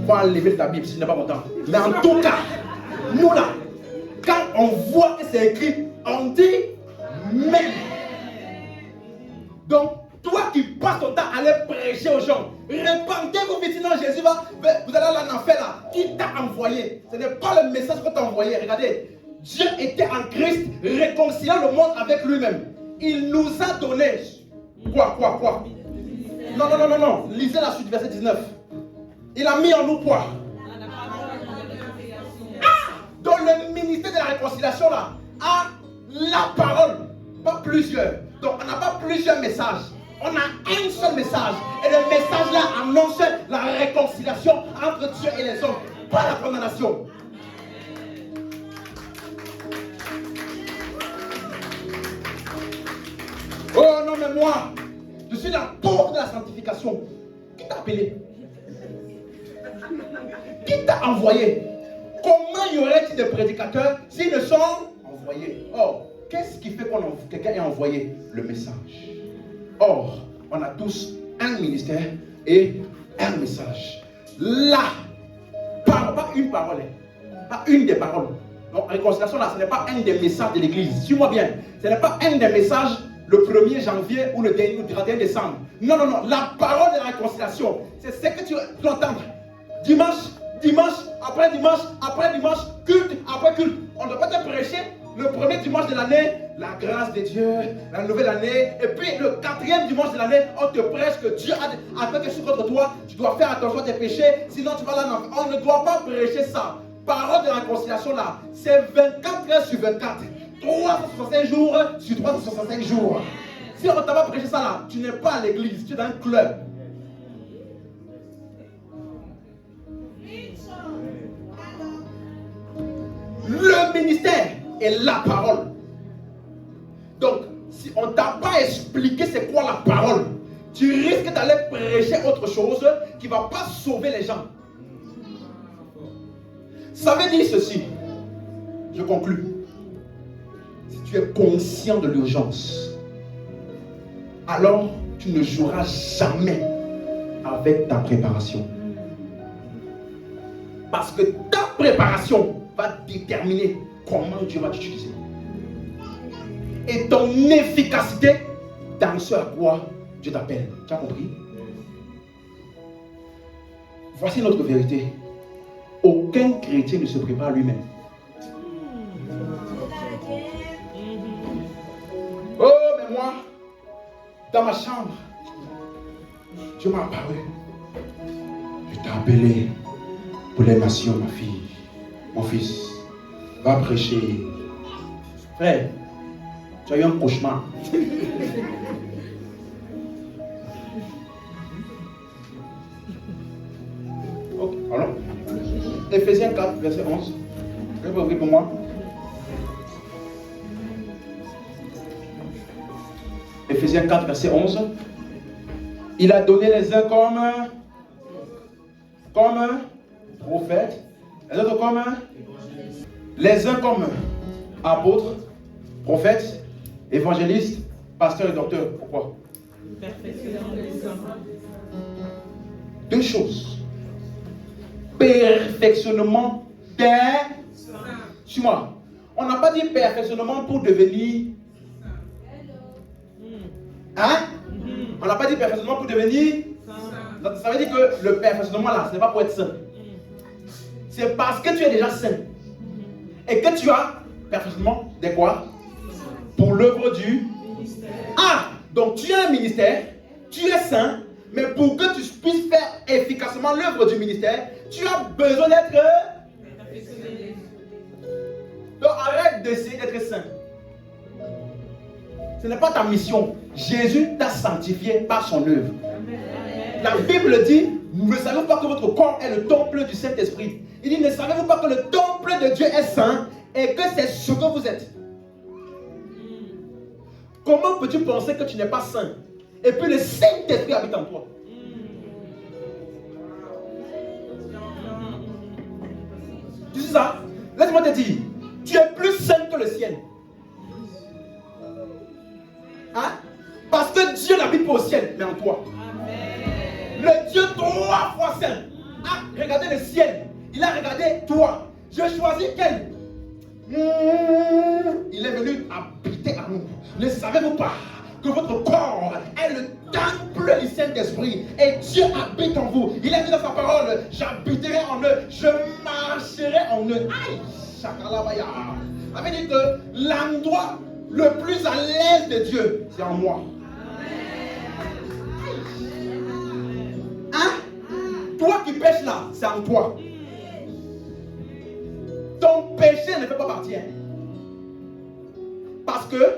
Va enlever ta Bible si tu n'es pas content. Mais en tout cas, Nous là, quand on voit que c'est écrit, on dit même. Donc, toi qui passes ton temps à aller prêcher aux gens, répandez-vous vite, sinon Jésus va, vous allez aller en enfer là. Qui t'a envoyé? Ce n'est pas le message qu'on t'a envoyé. Regardez, Dieu était en Christ, réconciliant le monde avec lui-même. Il nous a donné. Quoi? Non. Lisez la suite, verset 19. Il a mis en nous quoi? Dans le ministère de la réconciliation là, a la parole, pas plusieurs. Donc on n'a pas plusieurs messages. On a un seul message. Et le message là annonce la réconciliation entre Dieu et les hommes, pas la condamnation. Oh non, mais moi, je suis la porte de la sanctification. Qui t'a appelé? Qui t'a envoyé? Comment y aurait-il des prédicateurs s'ils ne sont envoyés? Or, qu'est-ce qui fait qu'on quelqu'un est envoyé? Le message. Or, on a tous un ministère et un message. Là, pas une parole, pas une des paroles. Donc, réconciliation là, ce n'est pas un des messages de l'église. Suis-moi bien. Ce n'est pas un des messages le 1er janvier ou le 31 décembre. Non. La parole de la réconciliation, c'est ce que tu entends. Dimanche, après dimanche, culte après culte. On ne doit pas te prêcher le premier dimanche de l'année, la grâce de Dieu, la nouvelle année. Et puis le 4e dimanche de l'année, on te prêche que Dieu a fait quelque chose contre toi. Tu dois faire attention à tes péchés, sinon tu vas là. On ne doit pas prêcher ça. Parole de la réconciliation là, c'est 24 heures sur 24. 365 jours sur 365 jours. Si on ne t'a pas prêché ça là, tu n'es pas à l'église, tu es dans un club. Le ministère est la parole. Donc, si on ne t'a pas expliqué c'est quoi la parole, tu risques d'aller prêcher autre chose qui ne va pas sauver les gens. Ça veut dire ceci. Je conclue. Si tu es conscient de l'urgence, alors tu ne joueras jamais avec ta préparation. Parce que ta préparation va déterminer comment Dieu va t'utiliser. Et ton efficacité dans ce à quoi Dieu t'appelle. Tu as compris? Voici notre vérité. Aucun chrétien ne se prépare lui-même. Oh, mais moi, dans ma chambre, Dieu m'a apparu. Je t'ai appelé pour les nations, ma fille. Mon fils, va prêcher. Frère, tu as eu un cauchemar. Ok, alors. Éphésiens 4, verset 11. Vous pouvez ouvrir pour moi? Éphésiens 4, verset 11. Il a donné les uns comme prophètes, les autres comme les uns comme apôtres, prophètes, évangélistes, pasteurs et docteurs. Pourquoi? Deux choses. Perfectionnement des saints. Suis-moi. On n'a pas dit perfectionnement pour devenir. Hein? On n'a pas dit perfectionnement pour devenir. Ça veut dire que le perfectionnement là, ce n'est pas pour être saint. C'est parce que tu es déjà saint. Et que tu as perfectionnement de quoi? Pour l'œuvre du ministère. Ah! Donc tu as un ministère, tu es saint, mais pour que tu puisses faire efficacement l'œuvre du ministère, tu as besoin d'être perfectionné. Donc arrête d'essayer d'être saint. Ce n'est pas ta mission. Jésus t'a sanctifié par son œuvre. La Bible dit, ne savez-vous pas que votre corps est le temple du Saint-Esprit? Il dit, ne savez-vous pas que le temple de Dieu est saint et que c'est ce que vous êtes? Comment peux-tu penser que tu n'es pas saint et puis le Saint-Esprit habite en toi? Tu sais ça? Laisse-moi te dire, tu es plus saint que le ciel. Hein? Parce que Dieu n'habite pas au ciel, mais en toi. Amen. Le Dieu 3 fois saint a regardé le ciel. Il a regardé toi. Je choisis quel? Il est venu habiter à nous. Ne savez-vous pas que votre corps est le temple du Saint-Esprit et Dieu habite en vous? Il a dit dans sa parole, j'habiterai en eux, je marcherai en eux. Aïe, chakalabaya. Ça veut dire que l'endroit le plus à l'aise de Dieu, c'est en moi. Hein? Toi qui pêches là, c'est en toi. Ton péché ne fait pas partie. Parce que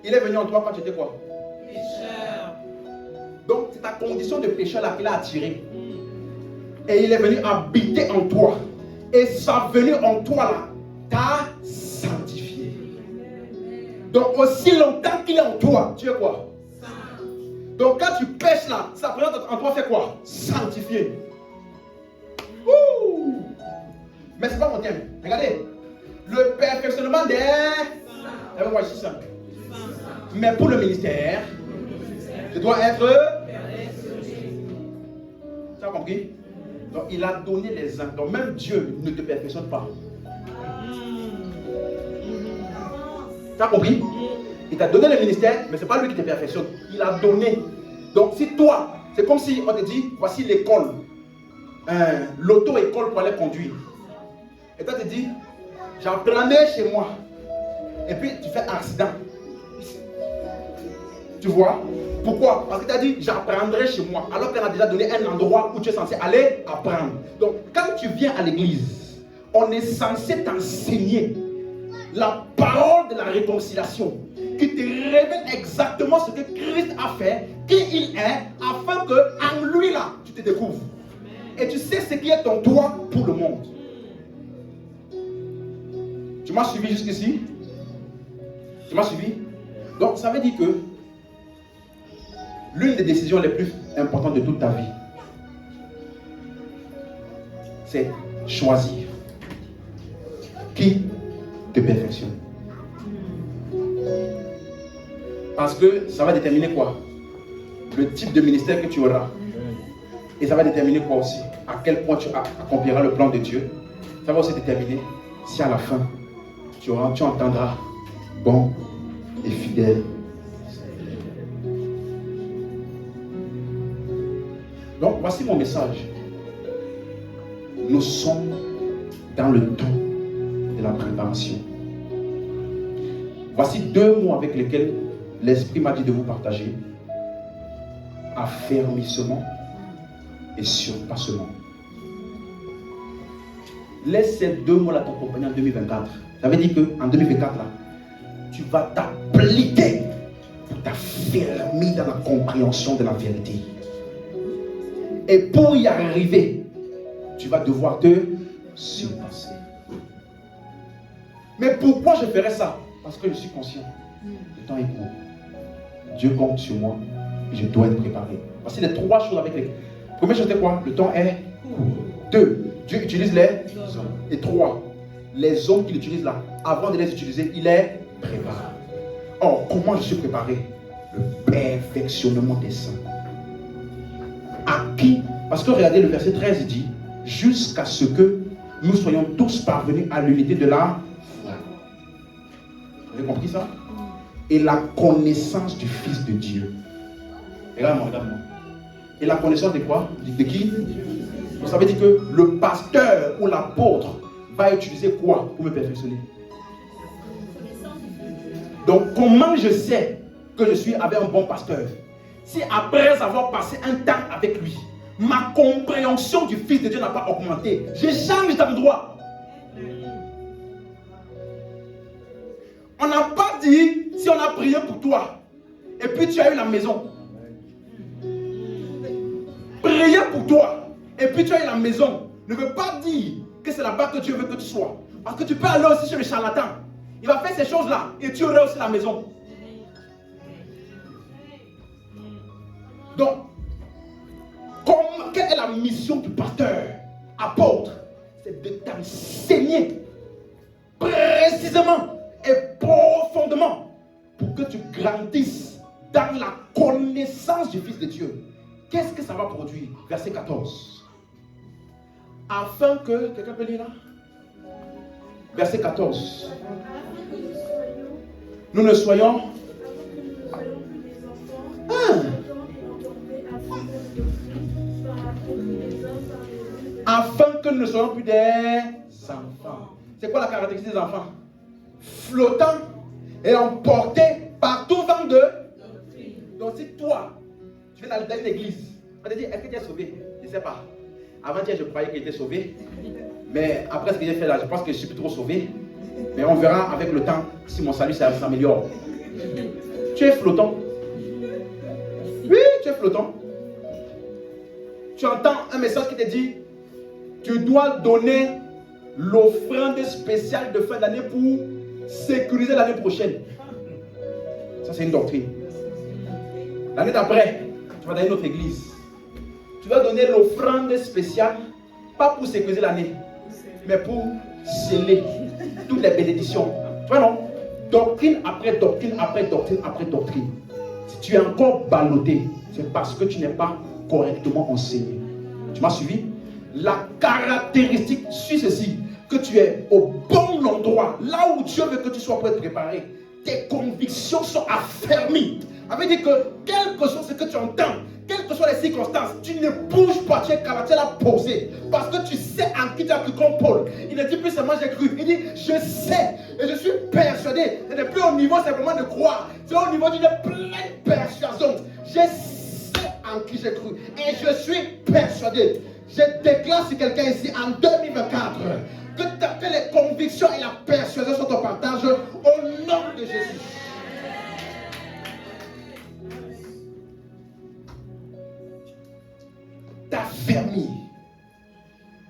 il est venu en toi quand tu étais quoi? Pécheur. Donc c'est ta condition de pécheur là qu'il a attiré. Et il est venu habiter en toi. Et sa venue en toi là t'a sanctifié. Donc aussi longtemps qu'il est en toi, tu es quoi? Donc quand tu pêches là, sa présence en toi fait quoi? Sanctifié. Ouh. Mais c'est pas mon thème. Regardez. Le perfectionnement des... Moi, je suis simple. Mais pour le ministère, je dois être... Tu as compris? Donc il a donné les uns. Donc même Dieu ne te perfectionne pas. Tu as compris? Il t'a donné le ministère, mais ce n'est pas lui qui te perfectionne. Il a donné. Donc si toi, c'est comme si on te dit, voici l'école. L'auto-école pour aller conduire. Et toi tu te dis, j'apprendrai chez moi. Et puis tu fais accident. Tu vois? Pourquoi? Parce que tu as dit, j'apprendrai chez moi. Alors qu'elle a déjà donné un endroit où tu es censé aller apprendre. Donc quand tu viens à l'église, on est censé t'enseigner la parole de la réconciliation, qui te révèle exactement ce que Christ a fait, qui il est, afin que en lui là, tu te découvres. Et tu sais ce qui est en toi pour le monde. Tu m'as suivi jusqu'ici? Tu m'as suivi? Donc ça veut dire que l'une des décisions les plus importantes de toute ta vie, c'est choisir qui te perfectionne. Parce que ça va déterminer quoi? Le type de ministère que tu auras. Et ça va déterminer quoi aussi? À quel point tu accompliras le plan de Dieu. Ça va aussi déterminer si à la fin, tu entendras bon et fidèle. Donc voici mon message. Nous sommes dans le temps de la préparation. Voici 2 mots avec lesquels l'Esprit m'a dit de vous partager. Affermissement et surpassement. Laisse ces 2 mots-là t'accompagner en 2024. Ça veut dire qu'en 2024, là, tu vas t'appliquer pour t'affermir dans la compréhension de la vérité. Et pour y arriver, tu vas devoir te surpasser. Mais pourquoi je ferais ça? Parce que je suis conscient. Le temps est court. Dieu compte sur moi et je dois être préparé. Voici les 3 choses avec lesquelles. Première chose, c'est quoi? Le temps est court. 2, Dieu utilise les hommes. Et 3, les hommes qu'il utilise là, avant de les utiliser, il est préparé. Or, comment je suis préparé? Le perfectionnement des saints. À qui? Parce que regardez le verset 13, il dit, jusqu'à ce que nous soyons tous parvenus à l'unité de la foi. Vous avez compris ça? Et la connaissance du Fils de Dieu. Regarde-moi, regarde-moi. Et la connaissance de quoi? De qui? Donc ça veut dire que le pasteur ou l'apôtre va utiliser quoi pour me perfectionner? Donc comment je sais que je suis avec un bon pasteur? Si après avoir passé un temps avec lui, ma compréhension du Fils de Dieu n'a pas augmenté, je change d'endroit. On n'a pas dit, si on a prié pour toi, et puis tu as eu la maison. Prier pour toi, et puis tu as eu la maison, ne veut pas dire que c'est là-bas que Dieu veut que tu sois. Parce que tu peux aller aussi chez le charlatan. Il va faire ces choses-là, et tu auras aussi la maison. Donc, quelle est la mission du pasteur, apôtre? C'est de t'enseigner précisément et profondément pour que tu grandisses dans la connaissance du Fils de Dieu. Qu'est-ce que ça va produire? Verset 14. Afin que, quelqu'un peut lire là? verset 14. Afin que nous Nous ne soyons plus des enfants, Ah. entendant et entendés afin que nous doctrines, par accomplir les uns par les autres. afin que nous ne soyons plus des enfants. C'est quoi la caractéristique des enfants? Flottants et emportés par tout vent de doctrine. Donc si toi, tu viens dans une église, on te dit, est-ce que tu es sauvé? Je ne sais pas. Avant-hier, je croyais que j'étais sauvé. Mais après ce que j'ai fait là, je pense que je suis plus trop sauvé. Mais on verra avec le temps si mon salut s'améliore. Tu es flottant. Oui, tu es flottant. Tu entends un message qui te dit, tu dois donner l'offrande spéciale de fin d'année pour sécuriser l'année prochaine. Ça, c'est une doctrine. L'année d'après, tu vas dans une autre église. Tu vas donner l'offrande spéciale, pas pour sécuriser l'année, mais pour sceller toutes les bénédictions. Tu vois, non? Doctrine après doctrine, après doctrine, après doctrine. Si tu es encore ballotté, c'est parce que tu n'es pas correctement enseigné. Tu m'as suivi? La caractéristique suit ceci, que tu es au bon endroit, là où Dieu veut que tu sois pour être préparé. Tes convictions sont affermies. Ça veut dire que quel que soit ce que tu entends, quelles que soient les circonstances, tu ne bouges pas, tu es là posé. Parce que tu sais en qui tu as cru comme Paul. Il ne dit plus seulement j'ai cru, il dit je sais et je suis persuadé. Ce n'est plus au niveau simplement de croire, c'est au niveau d'une pleine persuasion. Je sais en qui j'ai cru et je suis persuadé. Je déclare sur quelqu'un ici en 2024 que les convictions et la persuasion sont au partage au nom de Jésus. T'affermis.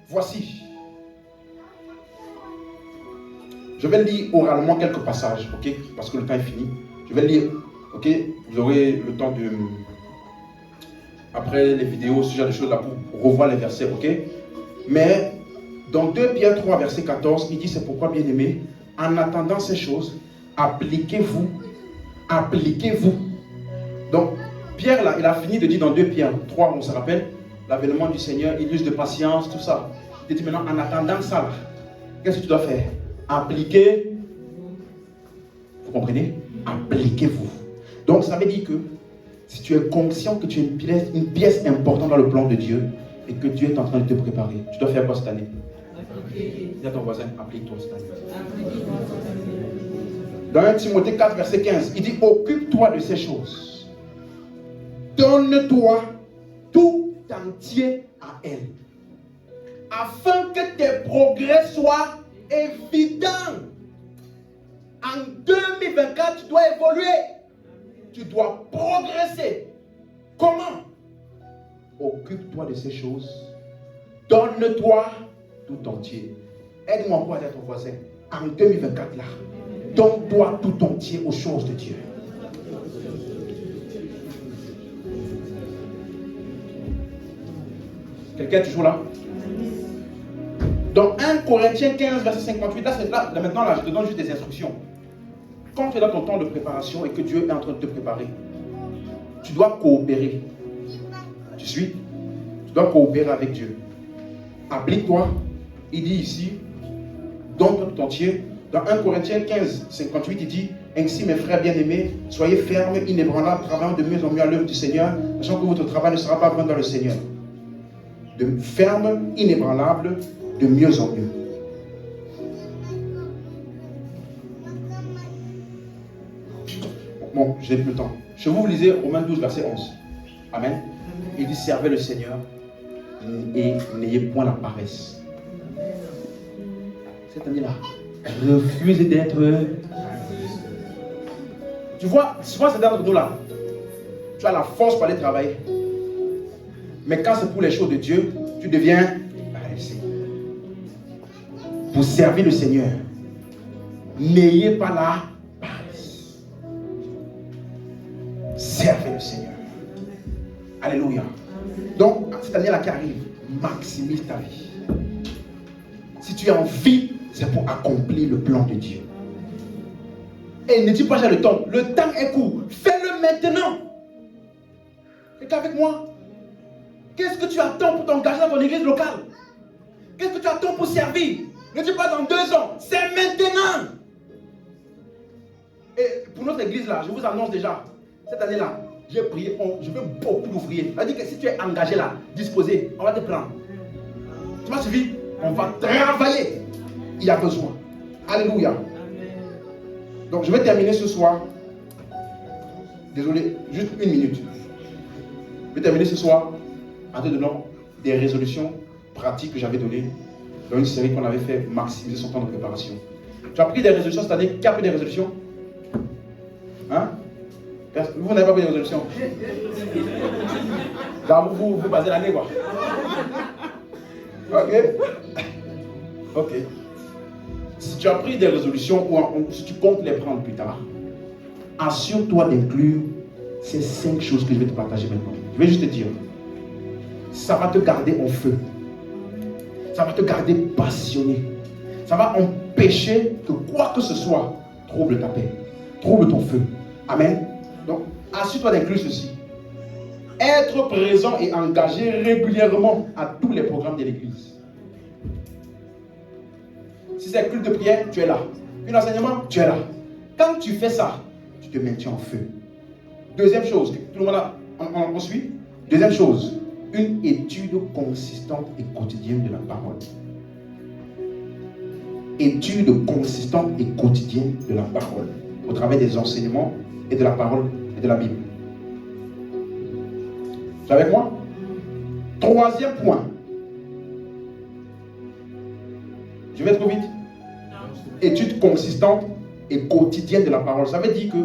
Voici. Je vais lire oralement quelques passages, ok? Parce que le temps est fini. Je vais lire, ok? Vous aurez le temps de... Après les vidéos, ce genre de choses là, pour revoir les versets, ok? Mais dans 2 Pierre 3, verset 14, il dit, c'est pourquoi, bien aimé, en attendant ces choses, appliquez-vous. Appliquez-vous. Donc, Pierre là, il a fini de dire dans 2 Pierre 3, on se rappelle, l'avènement du Seigneur, il use de patience, tout ça. Il dit maintenant, en attendant ça, qu'est-ce que tu dois faire? Appliquez. Vous comprenez? Appliquez-vous. Donc, ça veut dire que si tu es conscient que tu es une pièce importante dans le plan de Dieu et que Dieu est en train de te préparer, tu dois faire quoi cette année? Dis à ton voisin, applique-toi cette année. Dans 1 Timothée 4, verset 15, il dit, occupe-toi de ces choses. Donne-toi tout entier à elle, afin que tes progrès soient évidents. En 2024, tu dois évoluer. Tu dois progresser. Comment? Occupe-toi de ces choses. Donne-toi tout entier. Aide-moi encore à dire à ton voisin. En 2024 là, donne-toi tout entier aux choses de Dieu. Quelqu'un est toujours là? Dans 1 Corinthiens 15, verset 58, là, maintenant, je te donne juste des instructions. Quand tu es dans ton temps de préparation et que Dieu est en train de te préparer, tu dois coopérer. Tu suis? Tu dois coopérer avec Dieu. Applique-toi. Il dit ici, donne-toi tout entier. Dans 1 Corinthiens 15, 58, il dit, ainsi mes frères bien-aimés, soyez fermes, inébranlables, travaillant de mieux en mieux à l'œuvre du Seigneur, sachant que votre travail ne sera pas vain dans le Seigneur. De ferme, inébranlable, de mieux en mieux. Bon, j'ai plus le temps. Je vous lisais Romains 12, verset 11. Amen. Il dit, servez le Seigneur et n'ayez point la paresse. Cette année-là, refusez d'être... Tu vois, souvent c'est dans notre là. Tu as la force pour aller travailler. Mais quand c'est pour les choses de Dieu, tu deviens paresseux. Pour servir le Seigneur, n'ayez pas la paresse. Servez le Seigneur. Alléluia. Donc, cette année-là qui arrive, maximise ta vie. Si tu es en vie, c'est pour accomplir le plan de Dieu. Et ne dis pas j'ai le temps. Le temps est court. Fais-le maintenant. Es-tu avec moi? Qu'est-ce que tu attends pour t'engager dans ton église locale? Qu'est-ce que tu attends pour servir? Ne dis pas dans 2 ans, c'est maintenant. Et pour notre église là, je vous annonce déjà, cette année-là, j'ai prié, je veux beaucoup d'ouvriers. C'est-à-dire que si tu es engagé là, disposé, on va te prendre. Tu m'as suivi? On va travailler. Il y a besoin. Alléluia. Donc je vais terminer ce soir. Désolé, juste 1 minute. Je vais terminer ce soir en te donnant des résolutions pratiques que j'avais données dans une série qu'on avait fait, maximiser son temps de préparation. Tu as pris des résolutions cette année? Qui a pris des résolutions? Hein? Vous n'avez pas pris des résolutions? Vous basez l'année quoi? Ok. Si tu as pris des résolutions ou si tu comptes les prendre plus tard, assure-toi d'inclure ces 5 choses que je vais te partager maintenant. Je vais juste te dire, ça va te garder en feu. Ça va te garder passionné. Ça va empêcher que quoi que ce soit trouble ta paix, trouble ton feu. Amen. Donc, assure-toi d'inclure ceci. Être présent et engagé régulièrement à tous les programmes de l'église. Si c'est culte de prière, tu es là. Un enseignement, tu es là. Quand tu fais ça, tu te maintiens en feu. Deuxième chose, tout le monde on suit. Deuxième chose, une étude consistante et quotidienne de la parole. Étude consistante et quotidienne de la parole, au travers des enseignements et de la parole et de la Bible. Tu es avec moi? Troisième point. Je vais trop vite. Étude consistante et quotidienne de la parole. Ça veut dire que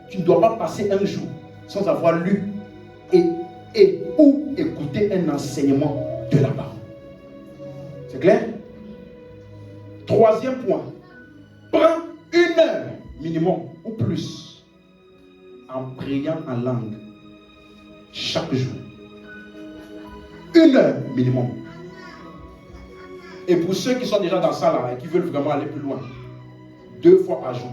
tu ne dois pas passer un jour sans avoir lu et ou écouter un enseignement de la parole. C'est clair? Troisième point. Prends 1 heure minimum ou plus en priant en langue chaque jour. 1 heure minimum. Et pour ceux qui sont déjà dans ça là et qui veulent vraiment aller plus loin, 2 fois par jour.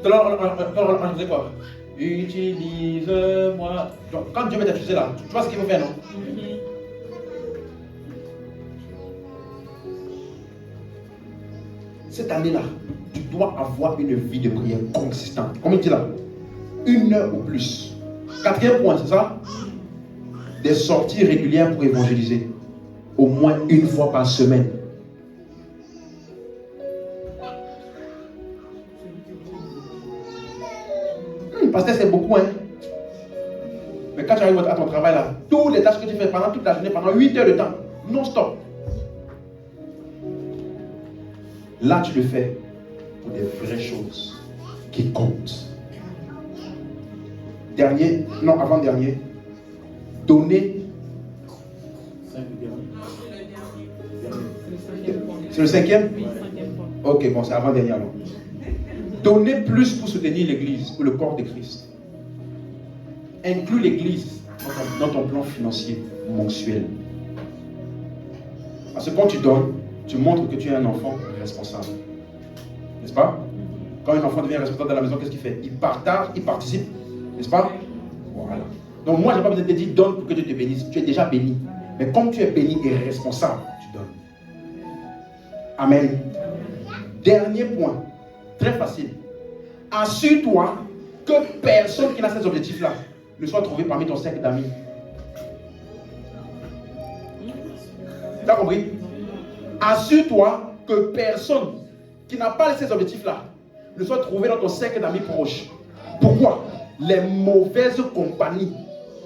Tout à l'heure, on disait quoi? Utilise-moi. Donc, quand Dieu va t'utiliser là, tu vois ce qu'il faut faire, non? Cette année-là, tu dois avoir une vie de prière consistante. Comme il dit là, 1 heure ou plus. 4e point, c'est ça? Des sorties régulières pour évangéliser. Au moins 1 fois par semaine. Pasteur, c'est beaucoup, hein? Mais quand tu arrives à ton travail là, toutes les tâches que tu fais pendant toute la journée, pendant 8 heures de temps, non-stop. Là, tu le fais pour des vraies choses qui comptent. Avant-dernier, donner. C'est le 5e? Ok, bon, c'est avant-dernier alors. Donner plus pour soutenir l'église ou le corps de Christ. Inclus l'église dans ton plan financier mensuel. Parce que quand tu donnes, tu montres que tu es un enfant responsable. N'est-ce pas? Quand un enfant devient responsable de la maison, qu'est-ce qu'il fait? Il partage, il participe. N'est-ce pas? Voilà. Donc moi, je n'ai pas besoin de te dire donne pour que Dieu te bénisse. Tu es déjà béni. Mais comme tu es béni et responsable, tu donnes. Amen. Dernier point. Très facile. Assure-toi que personne qui n'a ces objectifs-là ne soit trouvé parmi ton cercle d'amis. Tu as compris? Assure-toi que personne qui n'a pas ces objectifs-là ne soit trouvé dans ton cercle d'amis proches. Pourquoi? Les mauvaises compagnies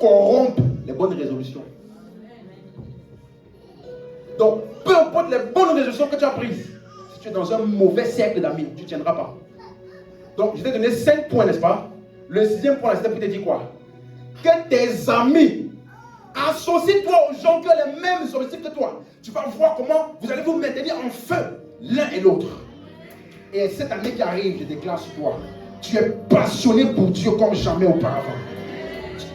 corrompent les bonnes résolutions. Donc, peu importe les bonnes résolutions que tu as prises, si tu es dans un mauvais cercle d'amis, tu ne tiendras pas. Donc, je t'ai donné 5 points, n'est-ce pas? Le 6e point, c'était pour te dire quoi? Que tes amis, associe-toi aux gens qui ont les mêmes objectifs que toi. Tu vas voir comment vous allez vous maintenir en feu l'un et l'autre. Et cette année qui arrive, je déclare sur toi, tu es passionné pour Dieu comme jamais auparavant.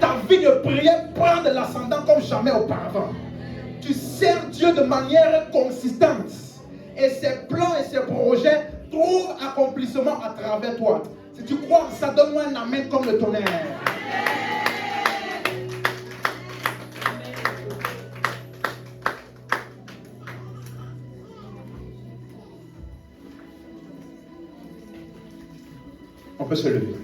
Ta vie de prière prend de l'ascendant comme jamais auparavant. Tu sers Dieu de manière consistante. Et ses plans et ses projets trouvent accomplissement à travers toi. Si tu crois ça, donne-moi un amen comme le tonnerre. On peut se lever.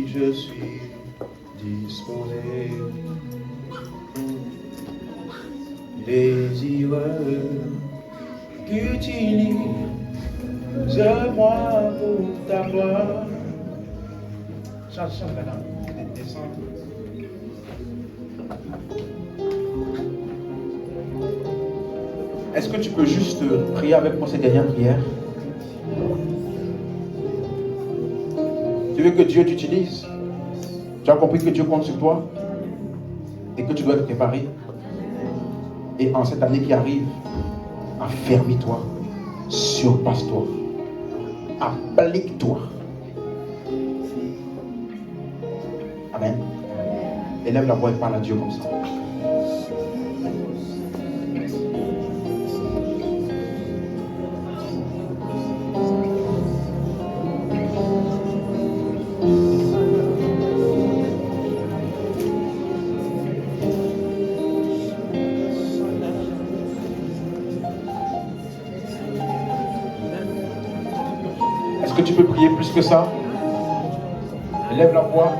Je suis disposé, désireux qu'utilise-moi pour ta gloire. Chante, madame, descends. Est-ce que tu peux juste prier avec moi cette dernière prière? Tu veux que Dieu t'utilise? Tu as compris que Dieu compte sur toi et que tu dois être préparé. Et en cette année qui arrive, affermis-toi, surpasse-toi, applique-toi. Amen. Élève la voix et parle à Dieu comme ça. Tu peux prier plus que ça. Lève la voix.